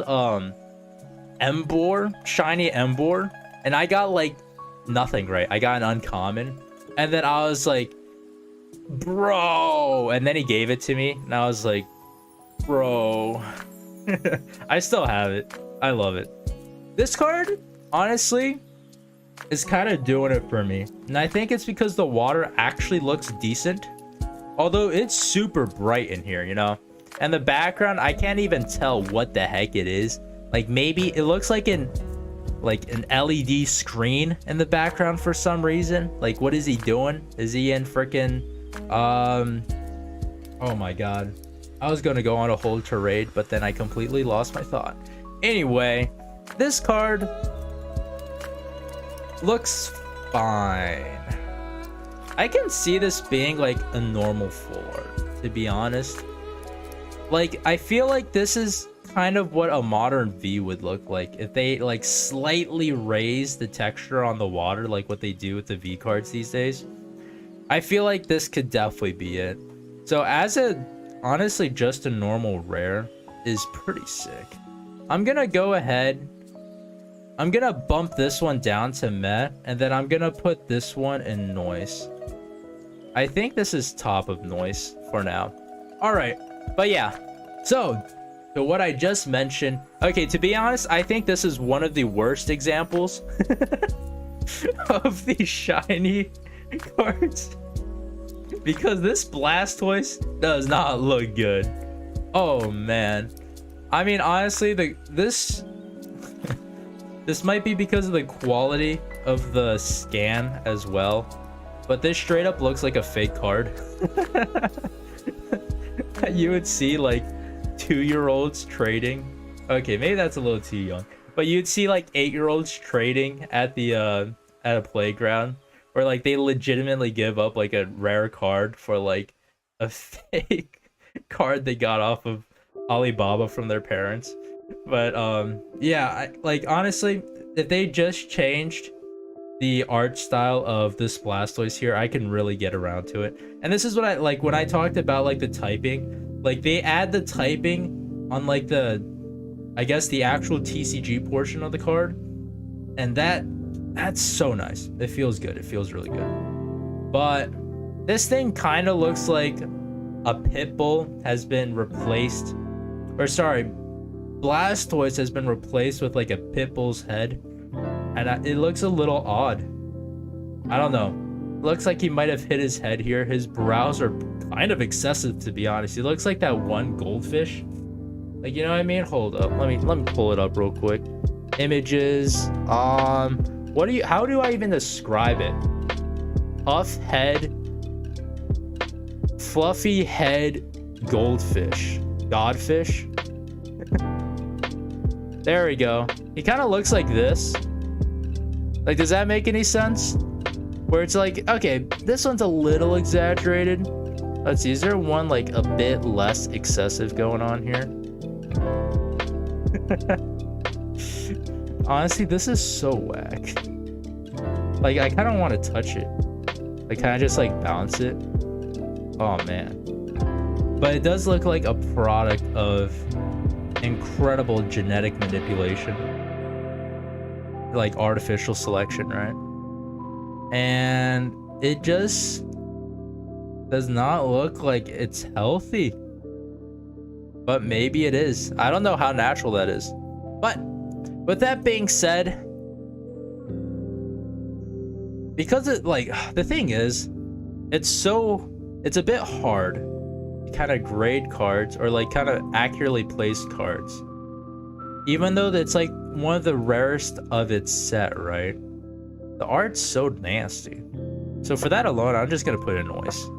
[SPEAKER 1] Embor, shiny Embor, and I got like nothing right. I got an uncommon, and then I was like, bro, and then he gave it to me and I was like, bro. I still have it. I love it. This card honestly is kind of doing it for me, and I think it's because the water actually looks decent, although it's super bright in here, you know. And the background, I can't even tell what the heck it is. Like maybe it looks like an LED screen in the background for some reason. Like what is he doing? Is he in freaking oh my god, I was gonna go on a whole tirade, but then I completely lost my thought. Anyway, this card looks fine. I can see this being like a normal full art, to be honest. Like I feel like this is kind of what a modern V would look like if they like slightly raise the texture on the water, like what they do with the V cards these days. I feel like this could definitely be it. So as a honestly just a normal rare is pretty sick. I'm gonna go ahead, I'm gonna bump this one down to meh, and then I'm gonna put this one in noise. I think this is top of noise for now. All right, but yeah, so what I just mentioned, okay, to be honest, I think this is one of the worst examples of the shiny cards. Because this Blastoise does not look good. Oh man. I mean, honestly, this might be because of the quality of the scan as well. But this straight up looks like a fake card. You would see like 2-year-olds trading. Okay, maybe that's a little too young. But you'd see like 8-year-olds trading at the at a playground, where like they legitimately give up like a rare card for like a fake card they got off of Alibaba from their parents. But yeah, like honestly, if they just changed the art style of this Blastoise here, I can really get around to it. And this is what I like when I talked about like the typing. Like they add the typing on like the, I guess the actual TCG portion of the card, and that's so nice. It feels good. It feels really good. But this thing kind of looks like a pit bull has been replaced, or sorry, Blastoise has been replaced with like a pit bull's head, and it looks a little odd. I don't know. Looks like he might have hit his head here. His brows are kind of excessive, to be honest. He looks like that one goldfish. Like, you know what I mean? Hold up. Let me pull it up real quick. Images. How do I even describe it? Puff head, fluffy head, goldfish, godfish. There we go. He kind of looks like this. Like, does that make any sense? Where it's like, okay, this one's a little exaggerated. Let's see, is there one like a bit less excessive going on here? Honestly, this is so whack. Like, I kind of want to touch it. Like, kind of just like bounce it. Oh man. But it does look like a product of incredible genetic manipulation. Like artificial selection, right? And it just does not look like it's healthy. But maybe it is. I don't know how natural that is. But with that being said, because it, like, the thing is, it's a bit hard to kind of grade cards or like kind of accurately placed cards. Even though it's like one of the rarest of its set, right? The art's so nasty. So for that alone, I'm just gonna put a noise.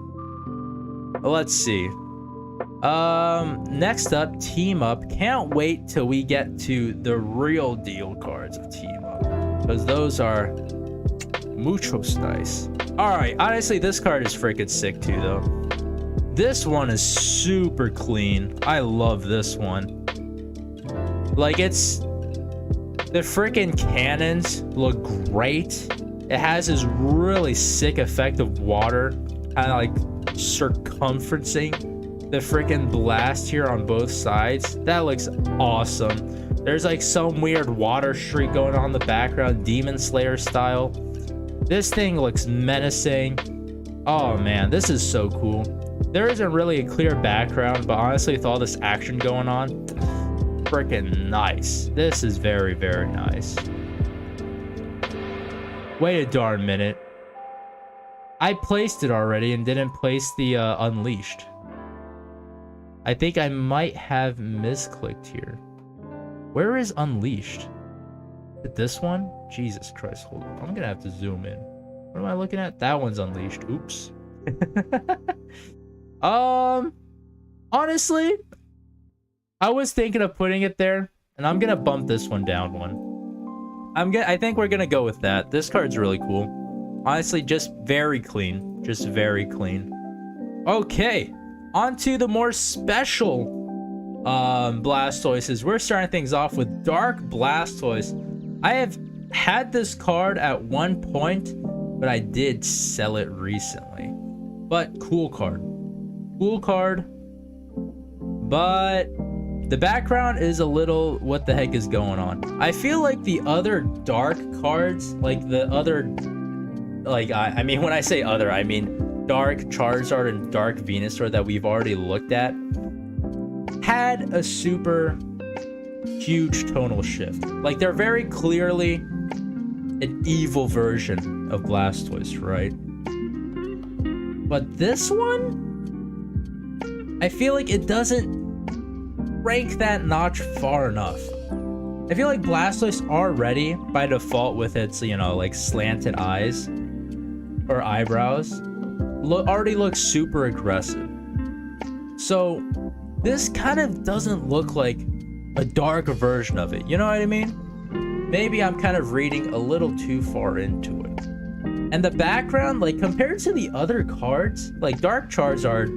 [SPEAKER 1] Let's see. Next up, Team Up. Can't wait till we get to the real deal cards of Team Up, because those are muchos nice. Alright, honestly, this card is freaking sick too, though. This one is super clean. I love this one. Like, the freaking cannons look great. It has this really sick effect of water, kind of like circumferencing the freaking blast here on both sides. That looks awesome. There's like some weird water streak going on in the background, Demon Slayer style. This thing looks menacing. Oh man, this is so cool. There isn't really a clear background, but honestly, with all this action going on, freaking nice. This is very, very nice. Wait a darn minute. I placed it already and didn't place the Unleashed. I think I might have misclicked here. Where is Unleashed? Is it this one? Jesus Christ, hold on. I'm gonna have to zoom in. What am I looking at? That one's Unleashed. Oops. Honestly, I was thinking of putting it there, and I'm gonna bump this one down one. I think we're gonna go with that. This card's really cool. Honestly, just very clean. Just very clean. Okay, on to the more special Blastoises. We're starting things off with Dark Blastoise. I have had this card at one point, but I did sell it recently. But cool card. Cool card. But the background is a little, what the heck is going on? I feel like the other dark cards, like the other, like, I mean, when I say other, I mean Dark Charizard and Dark Venusaur that we've already looked at, had a super huge tonal shift. Like, they're very clearly an evil version of Blastoise, right? But this one, I feel like it doesn't rank that notch far enough. I feel like Blastoise already, by default with its, you know, like slanted eyes or eyebrows, already looks super aggressive. So this kind of doesn't look like a dark version of it. You know what I mean? Maybe I'm kind of reading a little too far into it. And the background, like compared to the other cards, like Dark Charizard,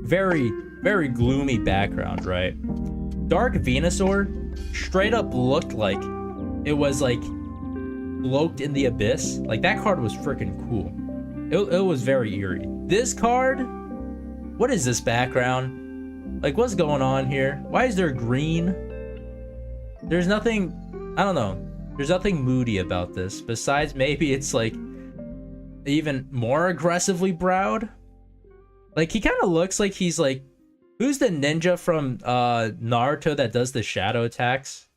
[SPEAKER 1] very, very gloomy background, right? Dark Venusaur straight up looked like it was like cloaked in the abyss. Like that card was freaking cool. It was very eerie. This card, what is this background? Like what's going on here? Why is there green? There's nothing, I don't know. There's nothing moody about this besides maybe it's like even more aggressively browed. Like he kind of looks like he's like, who's the ninja from Naruto that does the shadow attacks?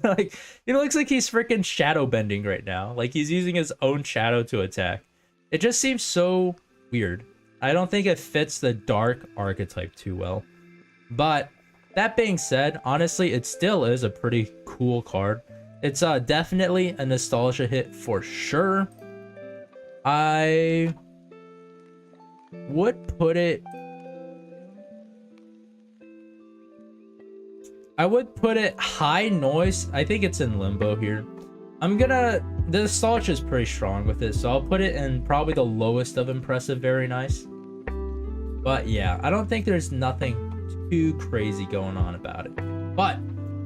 [SPEAKER 1] Like it looks like he's freaking shadow bending right now. Like he's using his own shadow to attack. It just seems so weird. I don't think it fits the dark archetype too well. But that being said, honestly, it still is a pretty cool card. It's definitely a nostalgia hit for sure. I would put it high noise. I think it's in limbo here. The nostalgia is pretty strong with it, so I'll put it in probably the lowest of impressive very nice. But yeah, I don't think there's nothing too crazy going on about it. But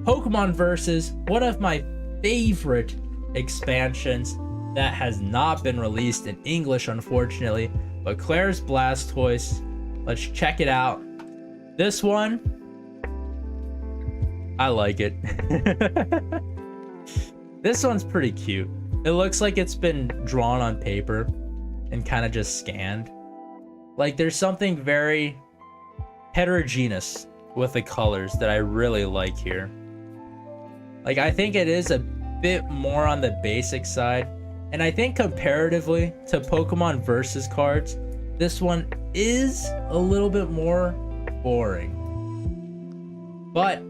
[SPEAKER 1] Pokemon Versus, one of my favorite expansions that has not been released in English, unfortunately, but Claire's Blastoise. Let's check it out. This one, I like it. This one's pretty cute. It looks like it's been drawn on paper and kind of just scanned. Like there's something very heterogeneous with the colors that I really like here. Like I think it is a bit more on the basic side. And I think comparatively to Pokemon Versus cards, this one is a little bit more boring. But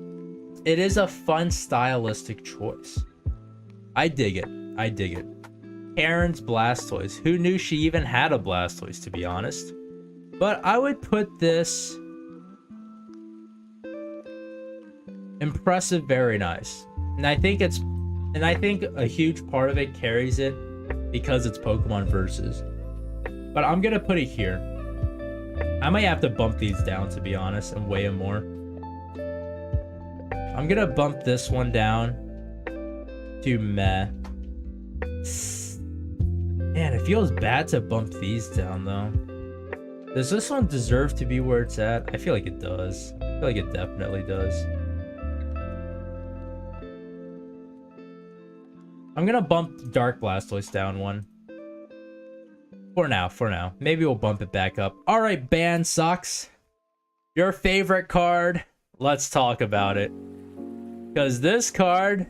[SPEAKER 1] it is a fun stylistic choice. I dig it. I dig it. Karen's Blastoise. Who knew she even had a Blastoise, to be honest? But I would put this impressive, very nice. And I think a huge part of it carries it because it's Pokemon Versus. But I'm gonna put it here. I might have to bump these down, to be honest, and weigh them more. I'm gonna bump this one down to meh. Man, it feels bad to bump these down though. Does this one deserve to be where it's at? I feel like it does. I feel like it definitely does. I'm gonna bump Dark Blastoise down one. For now. Maybe we'll bump it back up. Alright, Band Sucks. Your favorite card. Let's talk about it. Because this card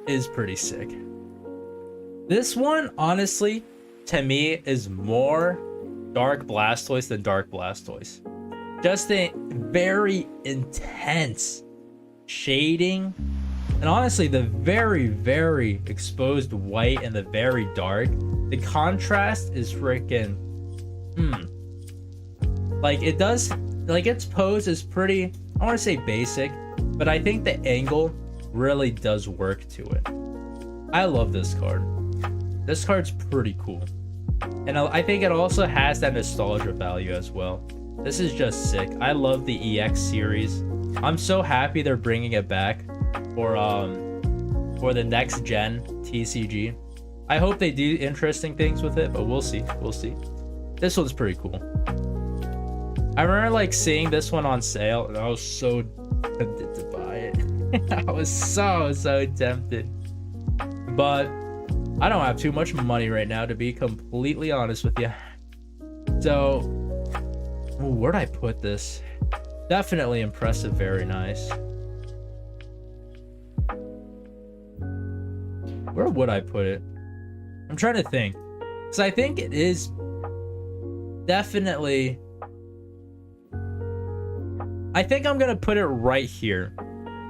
[SPEAKER 1] is pretty sick. This one, honestly, to me, is more Dark Blastoise than Dark Blastoise. Just a very intense shading. And honestly, the very, very exposed white and the very dark, the contrast is freaking... Like, it does... Like, its pose is pretty... I want to say basic, but I think the angle really does work to it. I love this card. This card's pretty cool. And I think it also has that nostalgia value as well. This is just sick. I love the EX series. I'm so happy they're bringing it back for the next gen TCG. I hope they do interesting things with it, but we'll see. We'll see. This one's pretty cool. I remember like seeing this one on sale and I was so tempted to buy it. I was so tempted. But I don't have too much money right now, to be completely honest with you. So, where'd I put this? Definitely impressive, very nice. Where would I put it? I'm trying to think. Because I think it is definitely... I think I'm gonna put it right here.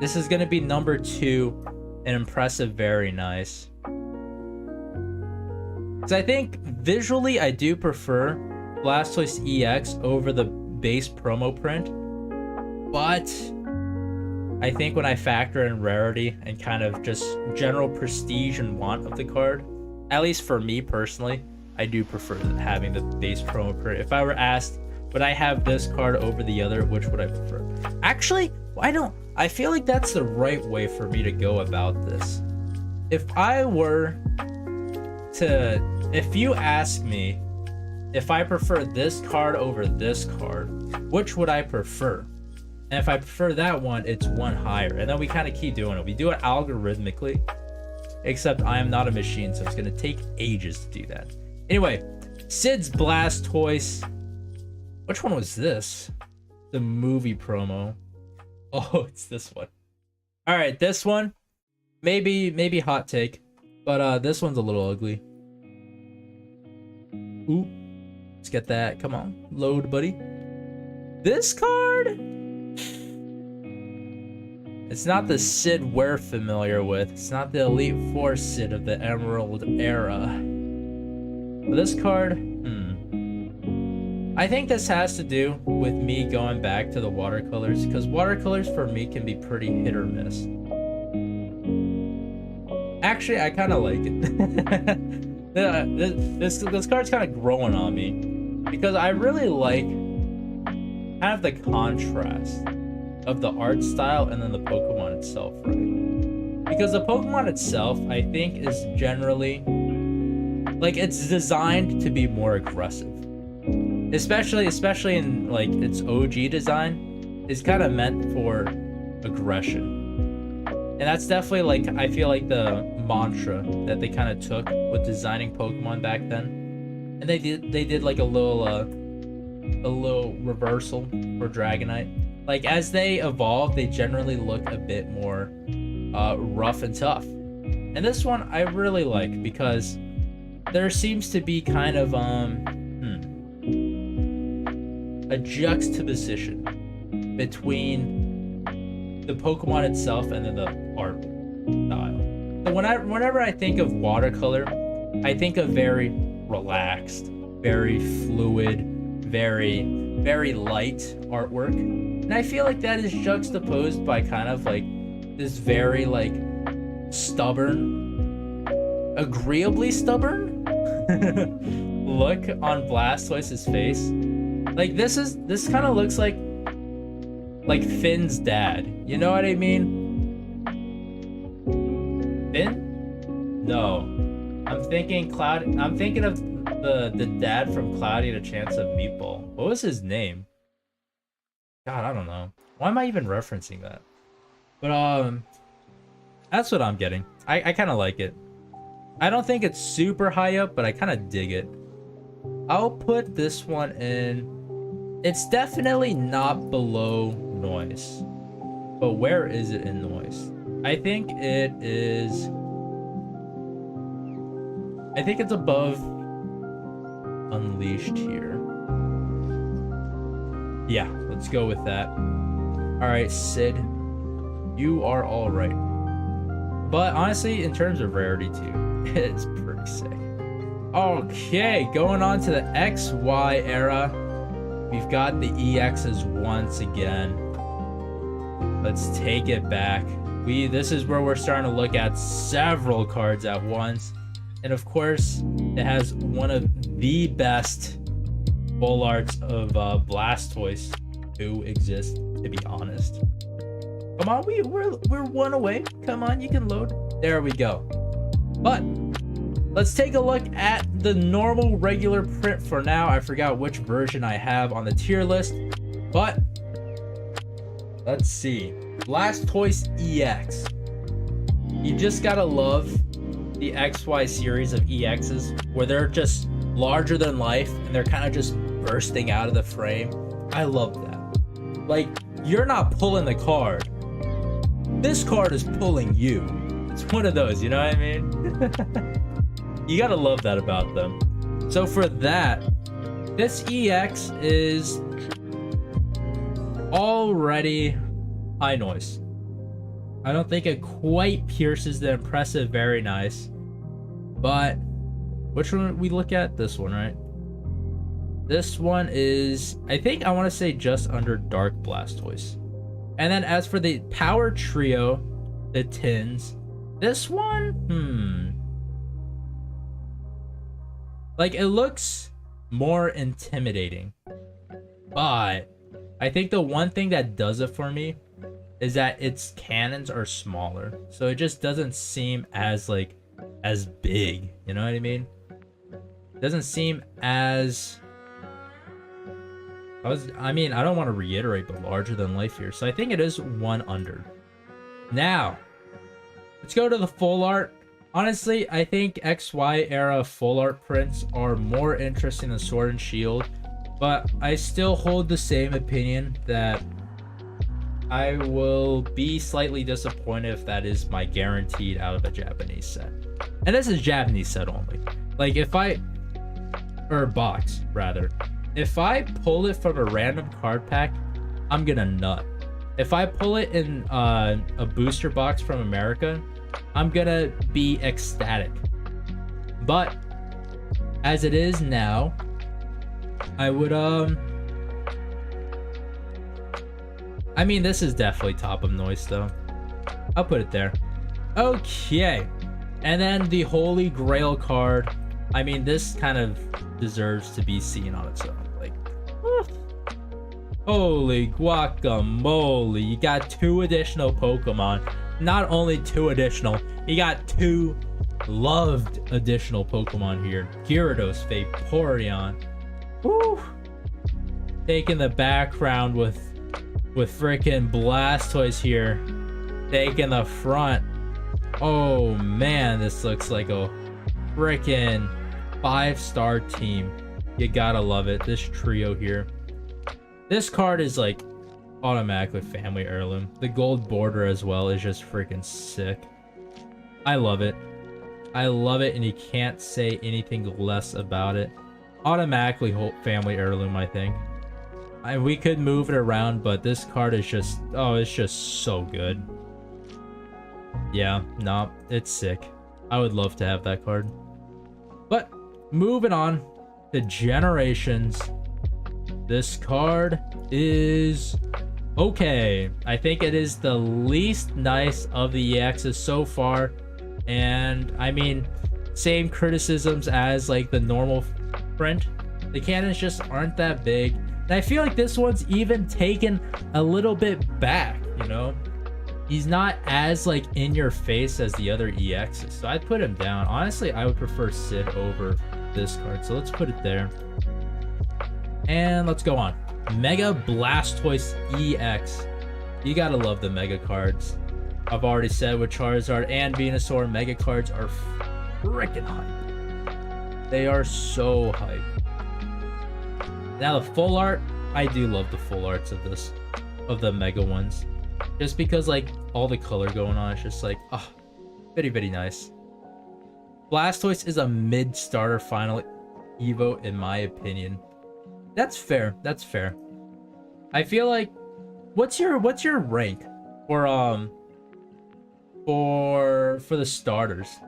[SPEAKER 1] This is gonna be number 2, an impressive, very nice. Because I think visually I do prefer Blastoise EX over the base promo print, but I think when I factor in rarity and kind of just general prestige and want of the card, at least for me personally, I do prefer having the base promo print. If I were asked, would I have this card over the other, which would I prefer? Actually, I feel like that's the right way for me to go about this. If you ask me if I prefer this card over this card, which would I prefer? And if I prefer that one, it's one higher. And then we kind of keep doing it. We do it algorithmically, except I am not a machine, so it's going to take ages to do that. Anyway, Sid's Blastoise. Which one was this? The movie promo. Oh, it's this one. All right, this one. Maybe hot take, but this one's a little ugly. Ooh. Let's get that. Come on. Load, buddy. This card? It's not the Sid we're familiar with. It's not the Elite Four Sid of the Emerald era. But this card, I think this has to do with me going back to the watercolors, because watercolors for me can be pretty hit or miss. Actually, I kind of like it. This card's kind of growing on me, because I really like kind of the contrast of the art style and then the Pokemon itself, right? Because the Pokemon itself, I think, is generally, like, it's designed to be more aggressive. Especially in, like, its OG design is kind of meant for aggression. And that's definitely, like, I feel like the mantra that they kind of took with designing Pokemon back then. And they did like a little reversal for Dragonite. Like, as they evolve, they generally look a bit more rough and tough. And this one I really like, because there seems to be kind of a juxtaposition between the Pokemon itself and then the art style. So whenever I think of watercolor, I think of very relaxed, very fluid, very light artwork. And I feel like that is juxtaposed by kind of like this very like stubborn, agreeably stubborn look on Blastoise's face. Like this kind of looks like Finn's dad. You know what I mean? Finn? No. I'm thinking of the dad from Cloudy and a Chance of Meatball. What was his name? God, I don't know. Why am I even referencing that? But that's what I'm getting. I kind of like it. I don't think it's super high up, but I kind of dig it. I'll put this one in. It's definitely not below noise. But where is it in noise? I think it is... I think it's above Unleashed here. Yeah, let's go with that. Alright, Sid. You are alright. But honestly, in terms of rarity too, it's pretty sick. Okay, going on to the XY era. We've got the EXs once again. Let's take it back. This is where we're starting to look at several cards at once. And of course, it has one of the best full arts of Blastoise who exists, to be honest. Come on, we're one away. Come on, you can load. There we go. But let's take a look at the normal regular print for now. I forgot which version I have on the tier list, but let's see. Blastoise EX. You just gotta love the XY series of EXs where they're just larger than life and they're kind of just bursting out of the frame. I love that. Like, you're not pulling the card. This card is pulling you. It's one of those, you know what I mean? You gotta love that about them. So for that, This EX is already high noise. I don't think it quite pierces the impressive very nice. But which one we look at? This one, right? This one is, I think I want to say just under Dark Blastoise. And then as for the Power Trio, the tins, this one, like it looks more intimidating. But I think the one thing that does it for me is that its cannons are smaller. So it just doesn't seem as like as big, you know what I mean? It doesn't seem as I mean, I don't want to reiterate, but larger than life here. So I think it is one under. Now, let's go to the full art. Honestly, I think XY era full art prints are more interesting than Sword and Shield, but I still hold the same opinion that I will be slightly disappointed if that is my guaranteed out of a Japanese set. And this is Japanese set only. Like or box rather. If I pull it from a random card pack, I'm gonna nut. If I pull it in a booster box from America, I'm gonna be ecstatic. But as it is now, I would I mean, this is definitely top of noise though. I'll put it there. Okay. And then the Holy Grail card. I mean, this kind of deserves to be seen on its own. Like, holy guacamole. You got 2 additional Pokemon. Not only 2 additional, you got 2 loved additional Pokemon here. Gyarados, Vaporeon. Woo! Taking the background with freaking Blastoise here. Taking the front. Oh man, this looks like a freaking 5-star team. You gotta love it. This trio here. This card is like automatically family heirloom. The gold border as well is just freaking sick. I love it. I love it, and you can't say anything less about it. Automatically family heirloom, I think. And we could move it around, but this card is just, oh, it's just so good. Yeah, no, it's sick. I would love to have that card. But moving on to Generations. This card is okay. I think it is the least nice of the EXs so far. And I mean, same criticisms as like the normal print. The cannons just aren't that big. And I feel like this one's even taken a little bit back, you know? He's not as like in your face as the other EXs. So I'd put him down. Honestly, I would prefer Sid over this card. So let's put it there. And let's go on. Mega Blastoise EX. You gotta love the Mega cards. I've already said with Charizard and Venusaur, Mega cards are freaking hype. They are so hype. Now the full art, I do love the full arts of this, of the Mega ones. Just because like all the color going on, it's just like, oh, very, very nice. Blastoise is a mid-starter final Evo in my opinion. That's fair. That's fair. I feel like, what's your rank for the starters?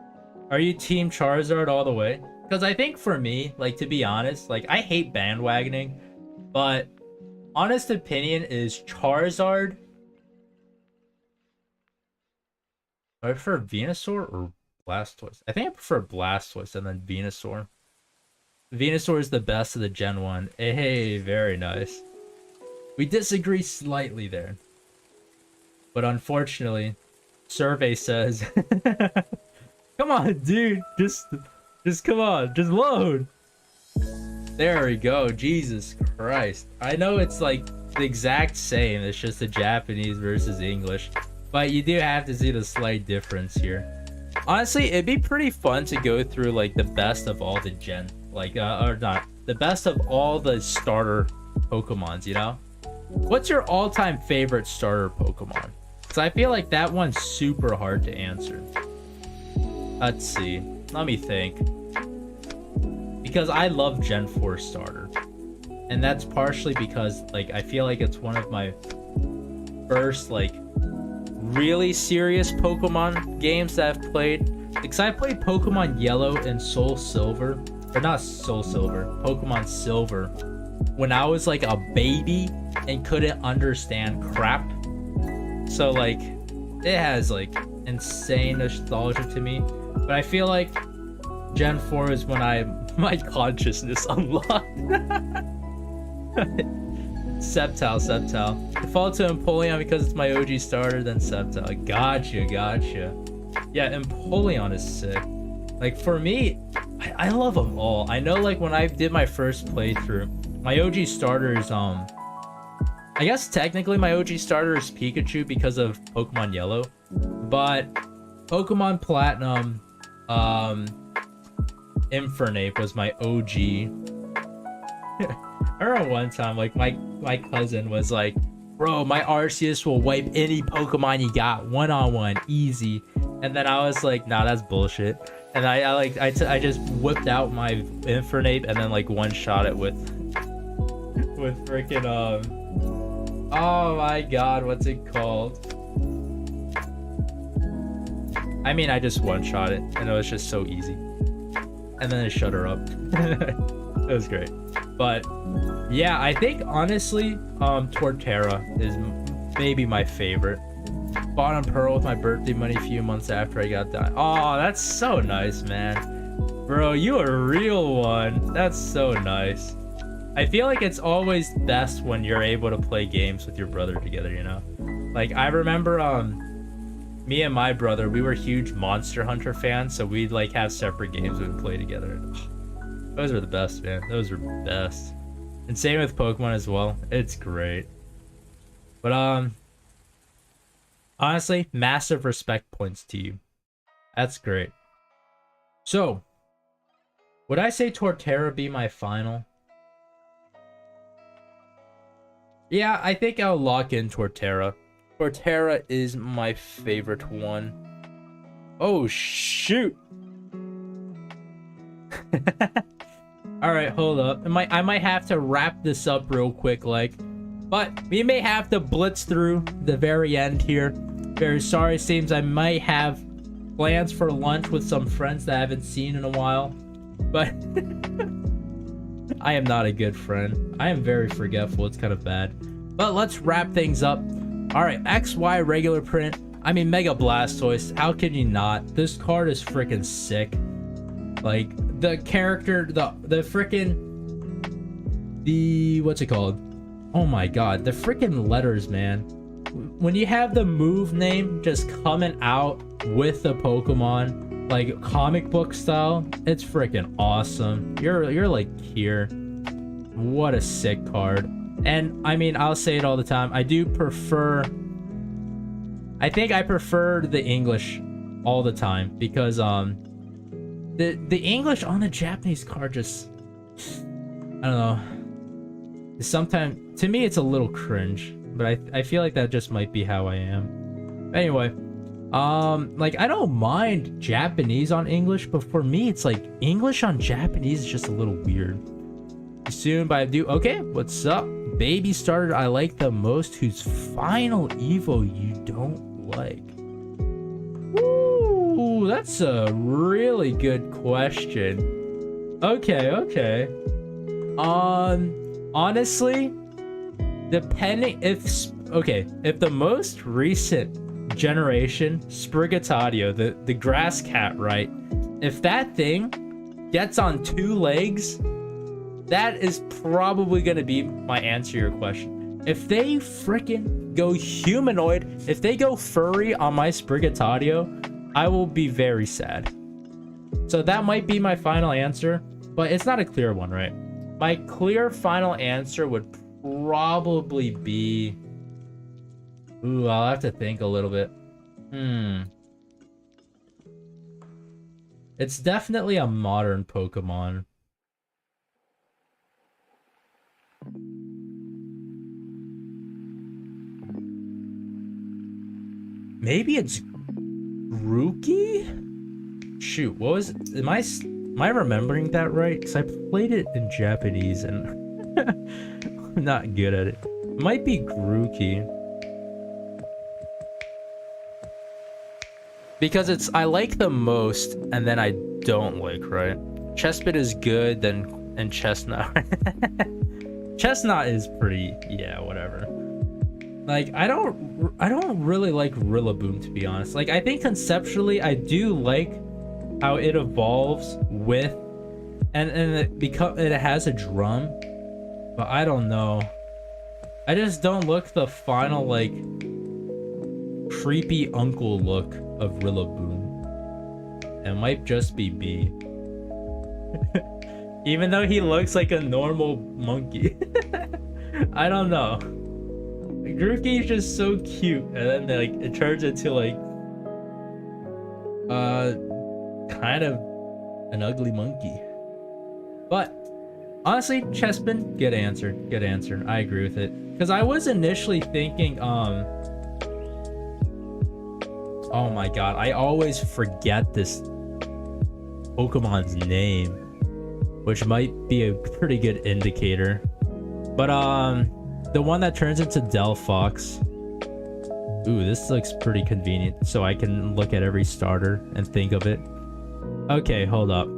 [SPEAKER 1] Are you team Charizard all the way? Because I think for me, like, to be honest, like, I hate bandwagoning, but honest opinion is Charizard. Do I prefer Venusaur or Blastoise? I think I prefer Blastoise and then Venusaur. Venusaur is the best of the Gen 1. Hey, very nice. We disagree slightly there. But unfortunately, survey says... Come on, dude. Just come on. Just load. There we go. Jesus Christ. I know it's like the exact same. It's just the Japanese versus English. But you do have to see the slight difference here. Honestly, it'd be pretty fun to go through like the best of all the gen. Like, or not. The best of all the starter Pokemons, you know? What's your all-time favorite starter Pokemon? Because I feel like that one's super hard to answer. Let's see. Let me think. Because I love Gen 4 starter. And that's partially because like I feel like it's one of my first like really serious Pokemon games that I've played. Because I played Pokemon Yellow and Soul Silver, or not Soul Silver, Pokemon Silver, when I was like a baby and couldn't understand crap. So like it has like insane nostalgia to me. But I feel like Gen 4 is when my consciousness unlocked. Sceptile. Default to Empoleon because it's my OG starter, then Sceptile. Gotcha. Yeah, Empoleon is sick. Like for me, I love them all. I know like when I did my first playthrough, my OG starter is I guess technically my OG starter is Pikachu because of Pokemon Yellow, but Pokemon Platinum, Infernape was my OG. I remember one time, like my cousin was like, "Bro, my Arceus will wipe any Pokemon you got one-on-one, easy." And then I was like, "Nah, that's bullshit." And I just whipped out my Infernape and then like one-shot it with freaking oh my god, what's it called? I mean, I just one-shot it and it was just so easy. And then I shut her up. It was great. But yeah, I think honestly, Torterra is maybe my favorite. Bought on Pearl with my birthday money a few months after I got done. Oh, that's so nice, man. Bro, you a real one. That's so nice. I feel like it's always best when you're able to play games with your brother together, you know? Like, I remember, me and my brother, we were huge Monster Hunter fans, so we'd, like, have separate games we'd play together. Those were the best, man. Those were best. And same with Pokemon as well. It's great. But, honestly, massive respect points to you. That's great. So, would I say Torterra be my final? Yeah, I think I'll lock in Torterra. Torterra is my favorite one. Oh, shoot. Alright, hold up. I might have to wrap this up real quick, like. But we may have to blitz through the very end here. Very sorry, seems I might have plans for lunch with some friends that I haven't seen in a while. But I am not a good friend. I am very forgetful. It's kind of bad. But let's wrap things up. Alright, XY regular print. I mean, Mega Blastoise. How can you not? This card is freaking sick. Like, the character, the freaking... what's it called? Oh my god, the freaking letters, man. When you have the move name just coming out with the Pokemon, like comic book style, it's freaking awesome. You're like here. What a sick card. And I mean, I'll say it all the time. I do prefer... I think I prefer the English all the time because the English on the Japanese card just... I don't know. Sometimes, to me, it's a little cringe, but I feel like that just might be how I am. Anyway, like, I don't mind Japanese on English, but for me, it's like English on Japanese is just a little weird. Soon, but I do. Okay, what's up? Baby starter I like the most, whose final Evo you don't like? Ooh, that's a really good question. Okay. Honestly, depending if the most recent generation Sprigatito, the grass cat, right? If that thing gets on 2 legs, that is probably gonna be my answer to your question. If they freaking go humanoid, if they go furry on my Sprigatito, I will be very sad. So that might be my final answer, but it's not a clear one, right? My clear final answer would probably be... Ooh, I'll have to think a little bit. It's definitely a modern Pokemon. Maybe it's Grookey? Shoot, what was... Am I remembering that right? Because I played it in Japanese and I'm not good at it. Might be Grookey. Because it's I like the most and then I don't like, right? Chespit is good, then and Chestnut. Chestnut is pretty, yeah, whatever. Like I don't really like Rillaboom, to be honest. Like I think conceptually I do like how it evolves with and it has a drum, but I don't know. I just don't look the final like creepy uncle look of Rillaboom. It might just be B. Even though he looks like a normal monkey. I don't know. Grookey is just so cute, and then like it turns into like kind of an ugly monkey. But honestly, Chespin, good answer. Good answer. I agree with it. Because I was initially thinking, oh my god, I always forget this Pokemon's name, which might be a pretty good indicator. But the one that turns into Delphox. Ooh, this looks pretty convenient, so I can look at every starter and think of it. Okay, hold up.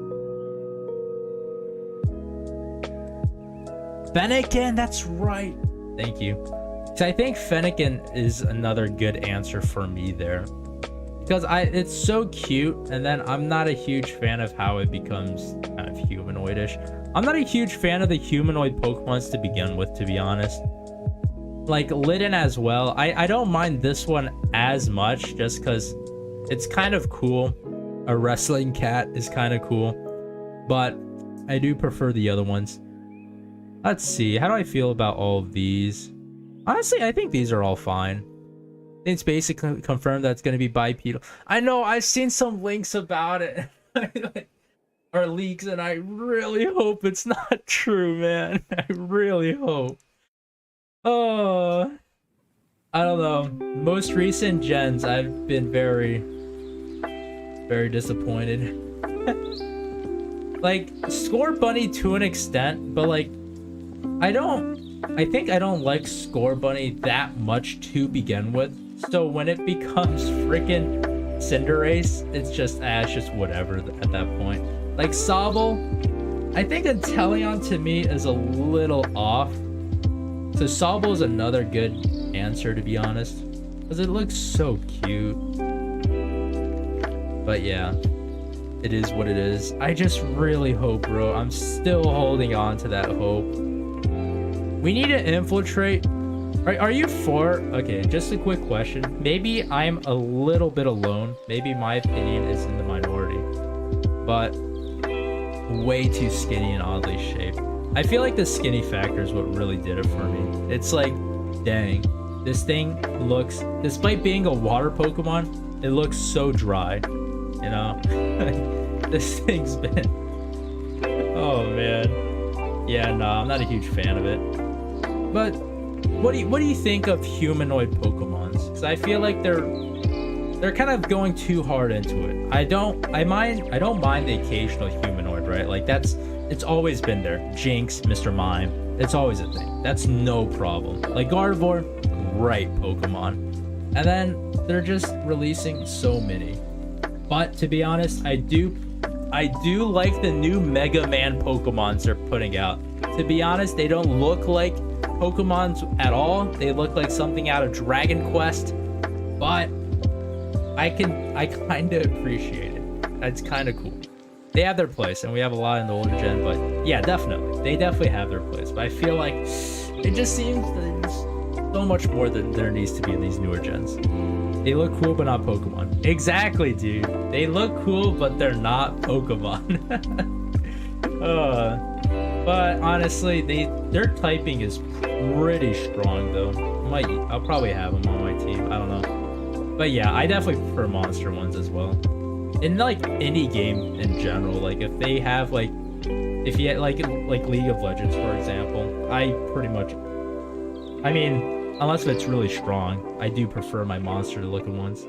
[SPEAKER 1] Fennekin, that's right. Thank you. So I think Fennekin is another good answer for me there. Because it's so cute, and then I'm not a huge fan of how it becomes kind of humanoidish. I'm not a huge fan of the humanoid Pokemons to begin with, to be honest. Like Litten as well. I don't mind this one as much just because it's kind of cool. A wrestling cat is kind of cool, but I do prefer the other ones. Let's see, how do I feel about all of these? Honestly, I think these are all fine. It's basically confirmed that it's going to be bipedal. I know, I've seen some links about it. Or leaks, and I really hope it's not true, man. I really hope. Oh, I don't know. Most recent gens, I've been very disappointed. Like, Score Bunny to an extent, but like, I think I don't like Score Bunny that much to begin with. So when it becomes freaking Cinderace, it's just whatever at that point. Like Sobble, I think Inteleon to me is a little off. So Sobble is another good answer, to be honest, because it looks so cute. But yeah, it is what it is. I just really hope, bro. I'm still holding on to that hope. We need to infiltrate. Are you for? Okay, just a quick question. Maybe I'm a little bit alone. Maybe my opinion is in the minority. But way too skinny and oddly shaped. I feel like the skinny factor is what really did it for me. It's like, dang, this thing looks, despite being a water Pokemon, it looks so dry, you know? This thing's been, oh man. Yeah, no, I'm not a huge fan of it. But what do you think of humanoid Pokemons? Because I feel like they're kind of going too hard into it. I don't mind the occasional humanoid, right? Like it's always been there. Jinx, Mr. Mime, it's always a thing. That's no problem. Like Gardevoir, great Pokemon. And then they're just releasing so many. But to be honest, I do like the new Mega Man Pokemons they're putting out. To be honest, they don't look like Pokemons at all. They look like something out of Dragon Quest. But I kind of appreciate it. It's kind of cool. They have their place, and we have a lot in the older gen, but yeah, definitely. They definitely have their place. But I feel like it just seems there's so much more than there needs to be in these newer gens. They look cool, but not Pokemon. Exactly, dude. They look cool, but they're not Pokemon. But honestly, their typing is pretty strong, though. I'll probably have them on my team. I don't know. But yeah, I definitely prefer monster ones as well. In like any game in general, like if they have like, if you had like League of Legends, for example, I mean, unless it's really strong, I do prefer my monster looking ones.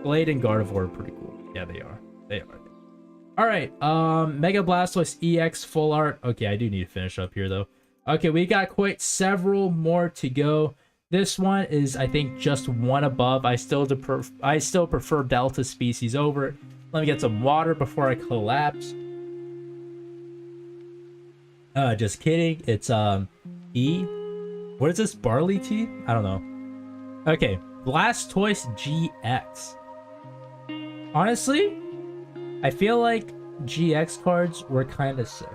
[SPEAKER 1] Blade and Gardevoir are pretty cool. Yeah, they are. They are. All right, Mega Blastoise EX full art. Okay, I do need to finish up here though. Okay, we got quite several more to go. This one is, I think, just one above. I still prefer Delta species over it. Let me get some water before I collapse. Just kidding. It's E. What is this? Barley tea? I don't know. Okay, Blastoise GX. Honestly, I feel like GX cards were kind of sick.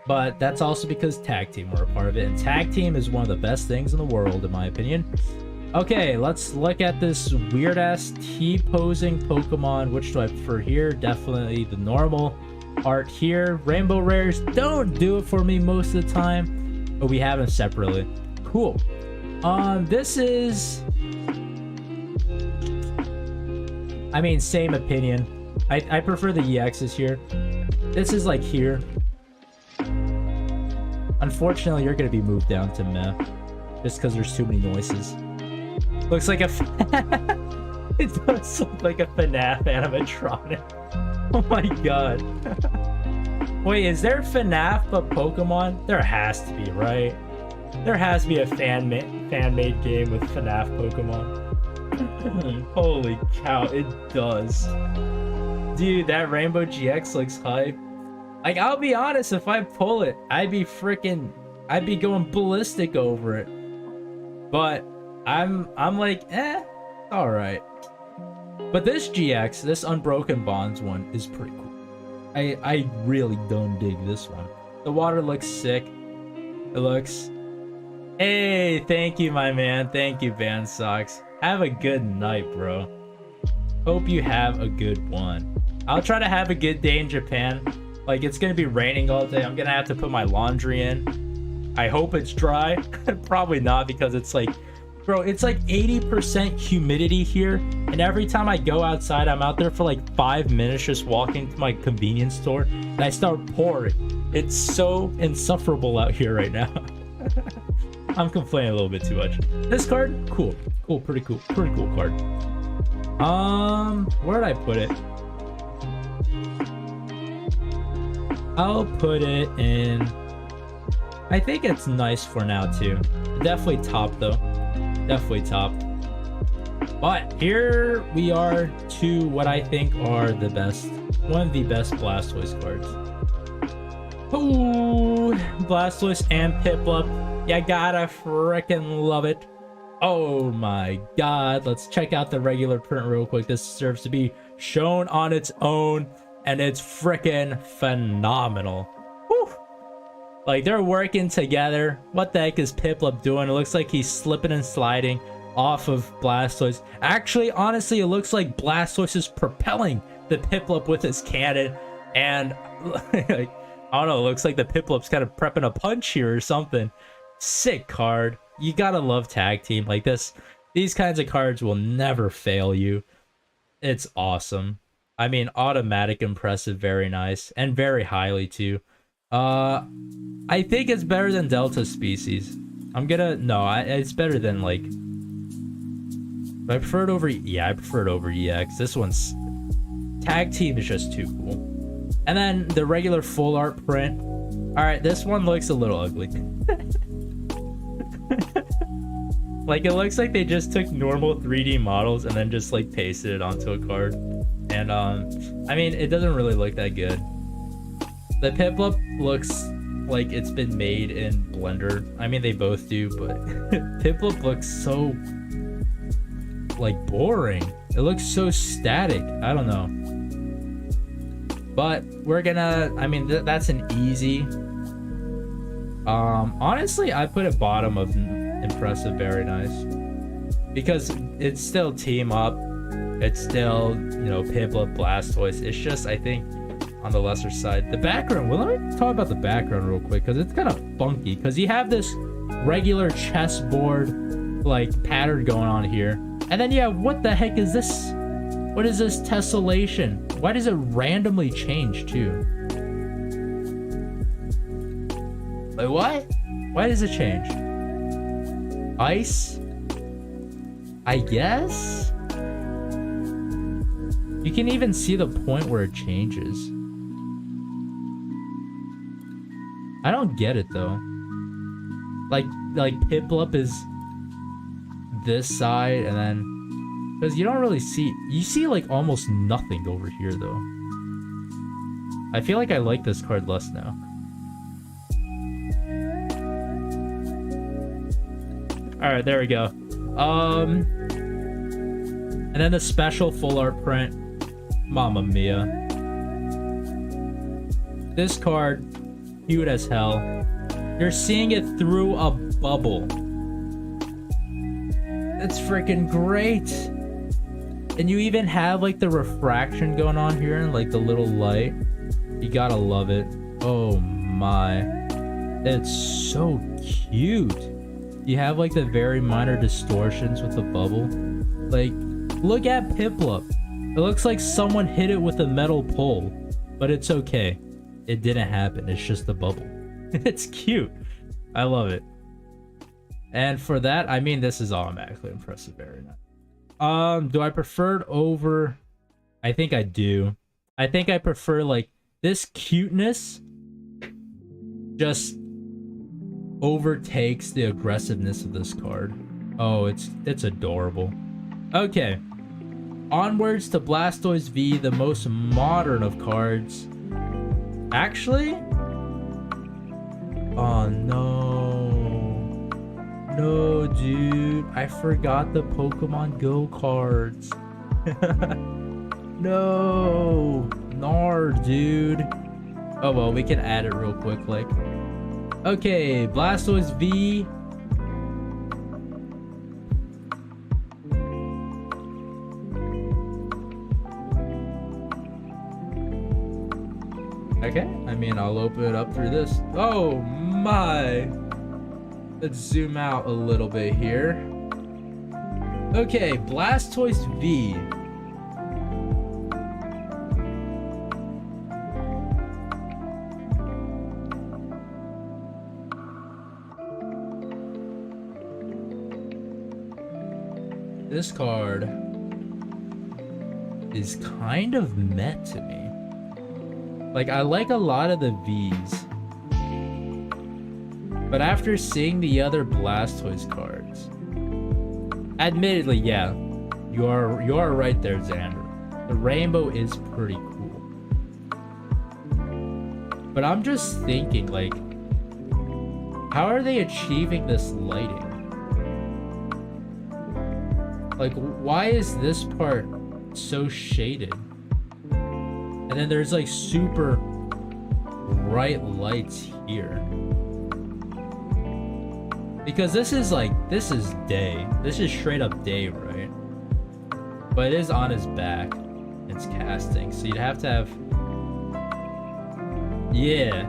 [SPEAKER 1] But that's also because Tag Team were a part of it. And Tag Team is one of the best things in the world, in my opinion. Okay, let's look at this weird-ass T-posing Pokemon. Which do I prefer here? Definitely the normal art here. Rainbow Rares don't do it for me most of the time. But we have them separately. Cool. This is... I mean, same opinion. I prefer the EXs here. This is like here. Unfortunately, you're gonna be moved down to meh, just because there's too many noises. Looks like a it does look like a FNAF animatronic. Oh my god. Wait, is there FNAF but Pokemon? There has to be, right? There has to be a fan-made game with FNAF Pokemon. Holy cow, it does. Dude, that Rainbow GX looks hype. Like, I'll be honest, if I pull it, I'd be going ballistic over it. But I'm like, alright. But this GX, this Unbroken Bonds one, is pretty cool. I really don't dig this one. The water looks sick. It looks... Hey, thank you, my man. Thank you, Bandsocks. Have a good night, bro. Hope you have a good one. I'll try to have a good day in Japan. Like, it's gonna be raining all day. I'm gonna have to put my laundry in. I hope it's dry. Probably not, because it's like, bro, it's like 80% humidity here. And every time I go outside, I'm out there for like 5 minutes just walking to my convenience store. And I start pouring. It's so insufferable out here right now. I'm complaining a little bit too much. This card, cool. Cool, pretty cool. Pretty cool card. Where'd I put it? I'll put it in... I think it's nice for now, too. Definitely top, though. Definitely top. But here we are to what I think are the best... One of the best Blastoise cards. Ooh, Blastoise and Piplup. You gotta frickin' love it. Oh my god. Let's check out the regular print real quick. This deserves to be shown on its own. And it's freaking phenomenal. Whew. Like, they're working together. What the heck is Piplup doing? It looks like he's slipping and sliding off of Blastoise. Actually, honestly, it looks like Blastoise is propelling the Piplup with his cannon. And, like, I don't know, it looks like the Piplup's kind of prepping a punch here or something. Sick card. You gotta love Tag Team. Like, these kinds of cards will never fail you. It's awesome. I mean, automatic, impressive, very nice, and very highly too. I think it's better than Delta species. It's better than, like... I prefer it over... Yeah, I prefer it over EX. This one's... Tag Team is just too cool. And then the regular full art print. Alright, this one looks a little ugly. Like, it looks like they just took normal 3D models and then just, like, pasted it onto a card. And, I mean, it doesn't really look that good. The Piplup looks like it's been made in Blender. I mean, they both do, but Piplup looks so, like, boring. It looks so static. I don't know. But we're gonna, I mean, that's an easy. Honestly, I put it bottom of impressive, very nice. Because it's still team up. It's still, you know, Piplup, Blastoise. It's just, I think, on the lesser side. The background, well, let me talk about the background real quick, because it's kind of funky. Because you have this regular chessboard, like, pattern going on here. And then you have, what the heck is this? What is this tessellation? Why does it randomly change, too? Like, what? Why does it change? Ice? I guess? You can even see the point where it changes. I don't get it though. Like Piplup is this side, and then because you don't really see, you see like almost nothing over here though. I feel like I like this card less now. All right, there we go. And then the special full art print. Mamma mia. This card, cute as hell. You're seeing it through a bubble. That's freaking great. And you even have like the refraction going on here and like the little light. You gotta love it. Oh my. It's so cute. You have like the very minor distortions with the bubble. Like, look at Piplup. It looks like someone hit it with a metal pole, but it's okay. It didn't happen. It's just a bubble. It's cute. I love it. And for that, I mean, this is automatically impressive. Very nice. Do I prefer it over? I think I do. I think I prefer like this cuteness just overtakes the aggressiveness of this card. Oh, it's adorable. Okay. Onwards to Blastoise V, the most modern of cards. Actually? Oh no. No, dude. I forgot the Pokemon Go cards. No. Nar, dude. Oh well, we can add it real quick, like. Okay, Blastoise V. Okay, I mean, I'll open it up through this. Oh my! Let's zoom out a little bit here. Okay, Blastoise V. This card is kind of meh to me. Like, I like a lot of the Vs. But after seeing the other Blastoise cards, admittedly, yeah, you are right there, Xander. The rainbow is pretty cool. But I'm just thinking, like, how are they achieving this lighting? Like, why is this part so shaded? And then there's like super bright lights here. Because this is day. This is straight up day, right? But it is on his back. It's casting. So you'd have to have... Yeah.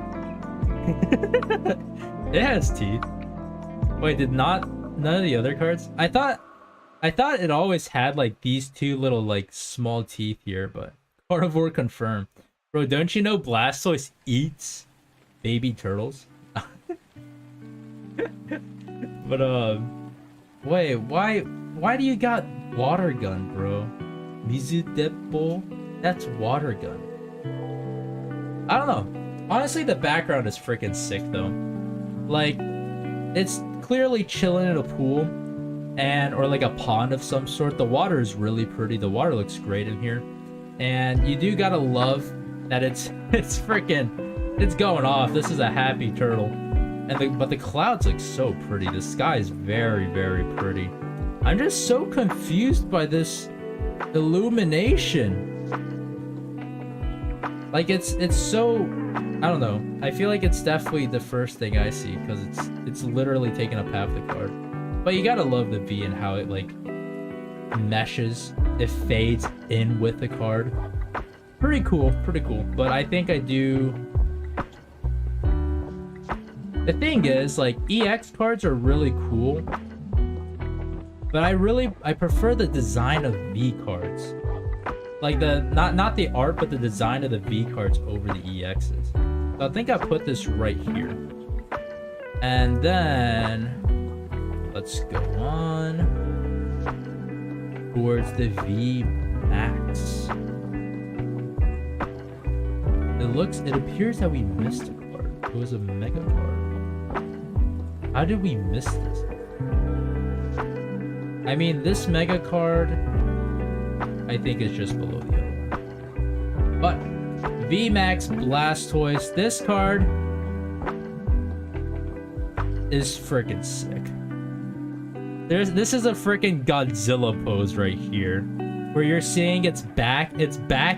[SPEAKER 1] It has teeth. Wait, none of the other cards? I thought it always had like these two little like small teeth here, but carnivore confirmed. Bro, don't you know Blastoise eats baby turtles? But wait, why do you got water gun, bro? Mizu Deppo? That's water gun. I don't know. Honestly, the background is freaking sick though. Like, it's clearly chilling in a pool or like a pond of some sort. The water is really pretty. The water looks great in here. And you do gotta love that it's going off. This is a happy turtle. But the clouds look so pretty. The sky is very, very pretty. I'm just so confused by this illumination. Like it's so, I don't know. I feel like it's definitely the first thing I see because it's literally taking up half the card. But you gotta love the V and how it like meshes. It fades in with the card. Pretty cool, pretty cool. But I think I do. The thing is, like, EX cards are really cool, but I prefer the design of V cards. Like the not the art, but the design of the V cards over the EXs. So I think I put this right here. And then let's go on towards the V Max. It appears that we missed a card. It was a mega card. How did we miss this? I mean, this mega card, I think, is just below the other one. But VMAX Blastoise, this card is freaking sick. This is a freaking Godzilla pose right here, where you're seeing its back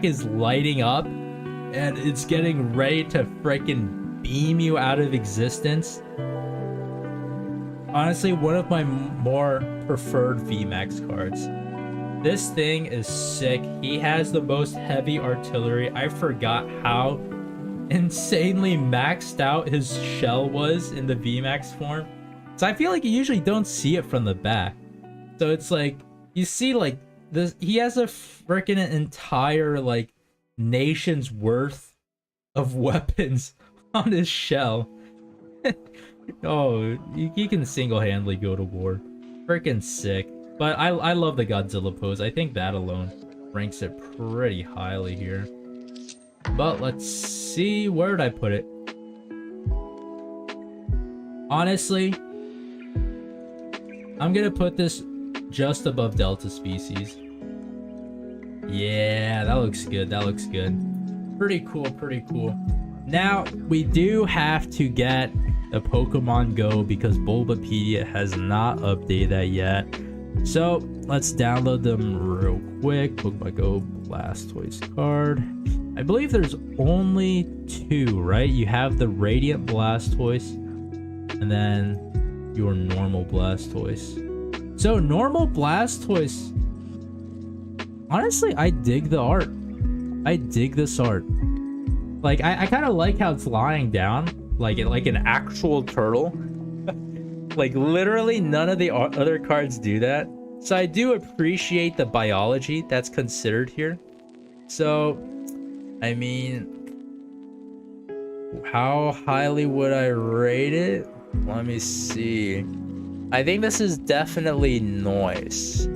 [SPEAKER 1] is lighting up, and it's getting ready to freaking beam you out of existence. Honestly, one of my more preferred VMAX cards. This thing is sick. He has the most heavy artillery. I forgot how insanely maxed out his shell was in the VMAX form. So I feel like you usually don't see it from the back. So it's like, you see like this, he has a freaking entire like nation's worth of weapons on his shell. Oh, he can single-handedly go to war. Freaking sick. But I love the Godzilla pose. I think that alone ranks it pretty highly here. But let's see, where did I put it? Honestly, I'm gonna put this just above Delta Species. Yeah, that looks good. That looks good. Pretty cool, pretty cool. Now, we do have to get the Pokemon Go because Bulbapedia has not updated that yet. So, let's download them real quick. Pokemon Go Blastoise card. I believe there's only two, right? You have the Radiant Blastoise and then your normal Blastoise. So, normal Blastoise, honestly, I dig the art. I dig this art. Like, I kind of like how it's lying down, like an actual turtle. Like, literally none of the other cards do that. So I do appreciate the biology that's considered here. So, I mean, how highly would I rate it? Let me see. I think this is definitely noise.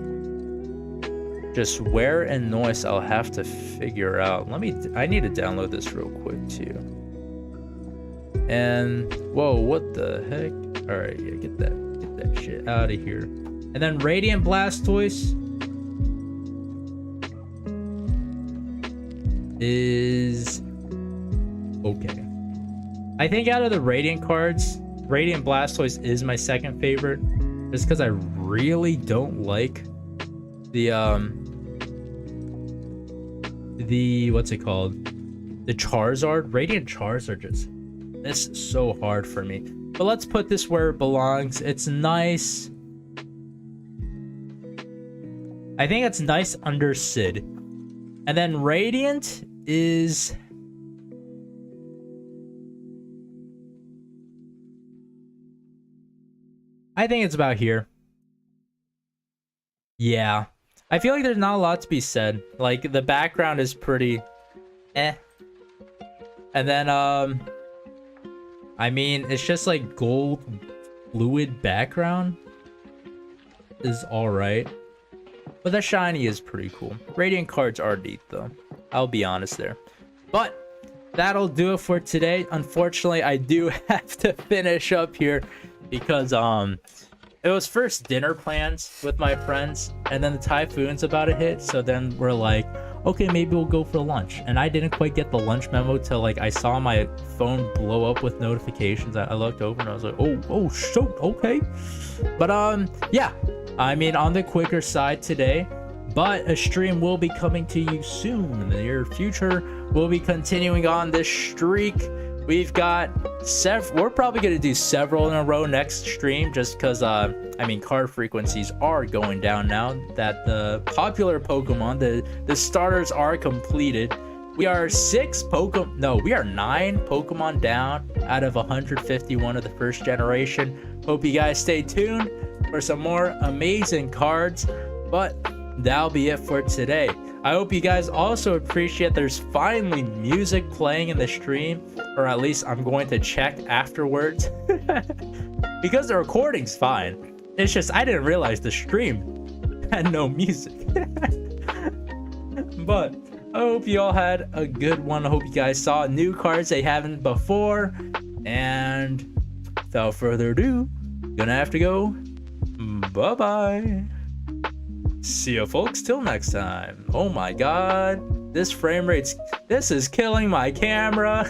[SPEAKER 1] Just where in noise I'll have to figure out. I need to download this real quick too. And whoa, what the heck? All right, yeah, get that shit out of here. And then Radiant Blastoise is okay. I think out of the Radiant cards, Radiant Blastoise is my second favorite, just because I really don't like the what's it called? The Charizard. Radiant Charizard just, this is so hard for me. But let's put this where it belongs. It's nice. I think it's nice under Sid. And then Radiant is, I think it's about here. Yeah. I feel like there's not a lot to be said. Like, the background is pretty eh. And then, I mean, it's just like gold fluid background is alright. But the shiny is pretty cool. Radiant cards are neat, though. I'll be honest there. But that'll do it for today. Unfortunately, I do have to finish up here because, it was first dinner plans with my friends, and then the typhoon's about to hit, so then we're like, okay, maybe we'll go for lunch. And I didn't quite get the lunch memo till like I saw my phone blow up with notifications. I looked over and I was like, oh shoot, okay. But yeah, I mean, on the quicker side today, but a stream will be coming to you soon in the near future. We'll be continuing on this streak. We've got we're probably going to do several in a row next stream, just because, I mean, card frequencies are going down now that the popular Pokemon, the starters are completed. We are 9 Pokemon down out of 151 of the first generation. Hope you guys stay tuned for some more amazing cards, but that'll be it for today. I hope you guys also appreciate there's finally music playing in the stream, or at least I'm going to check afterwards. Because the recording's fine. It's just I didn't realize the stream had no music. But I hope you all had a good one. I hope you guys saw new cards they haven't before. And without further ado, gonna have to go. Bye bye. See ya, folks. Till next time. Oh my god, this frame rate's. This is killing my camera.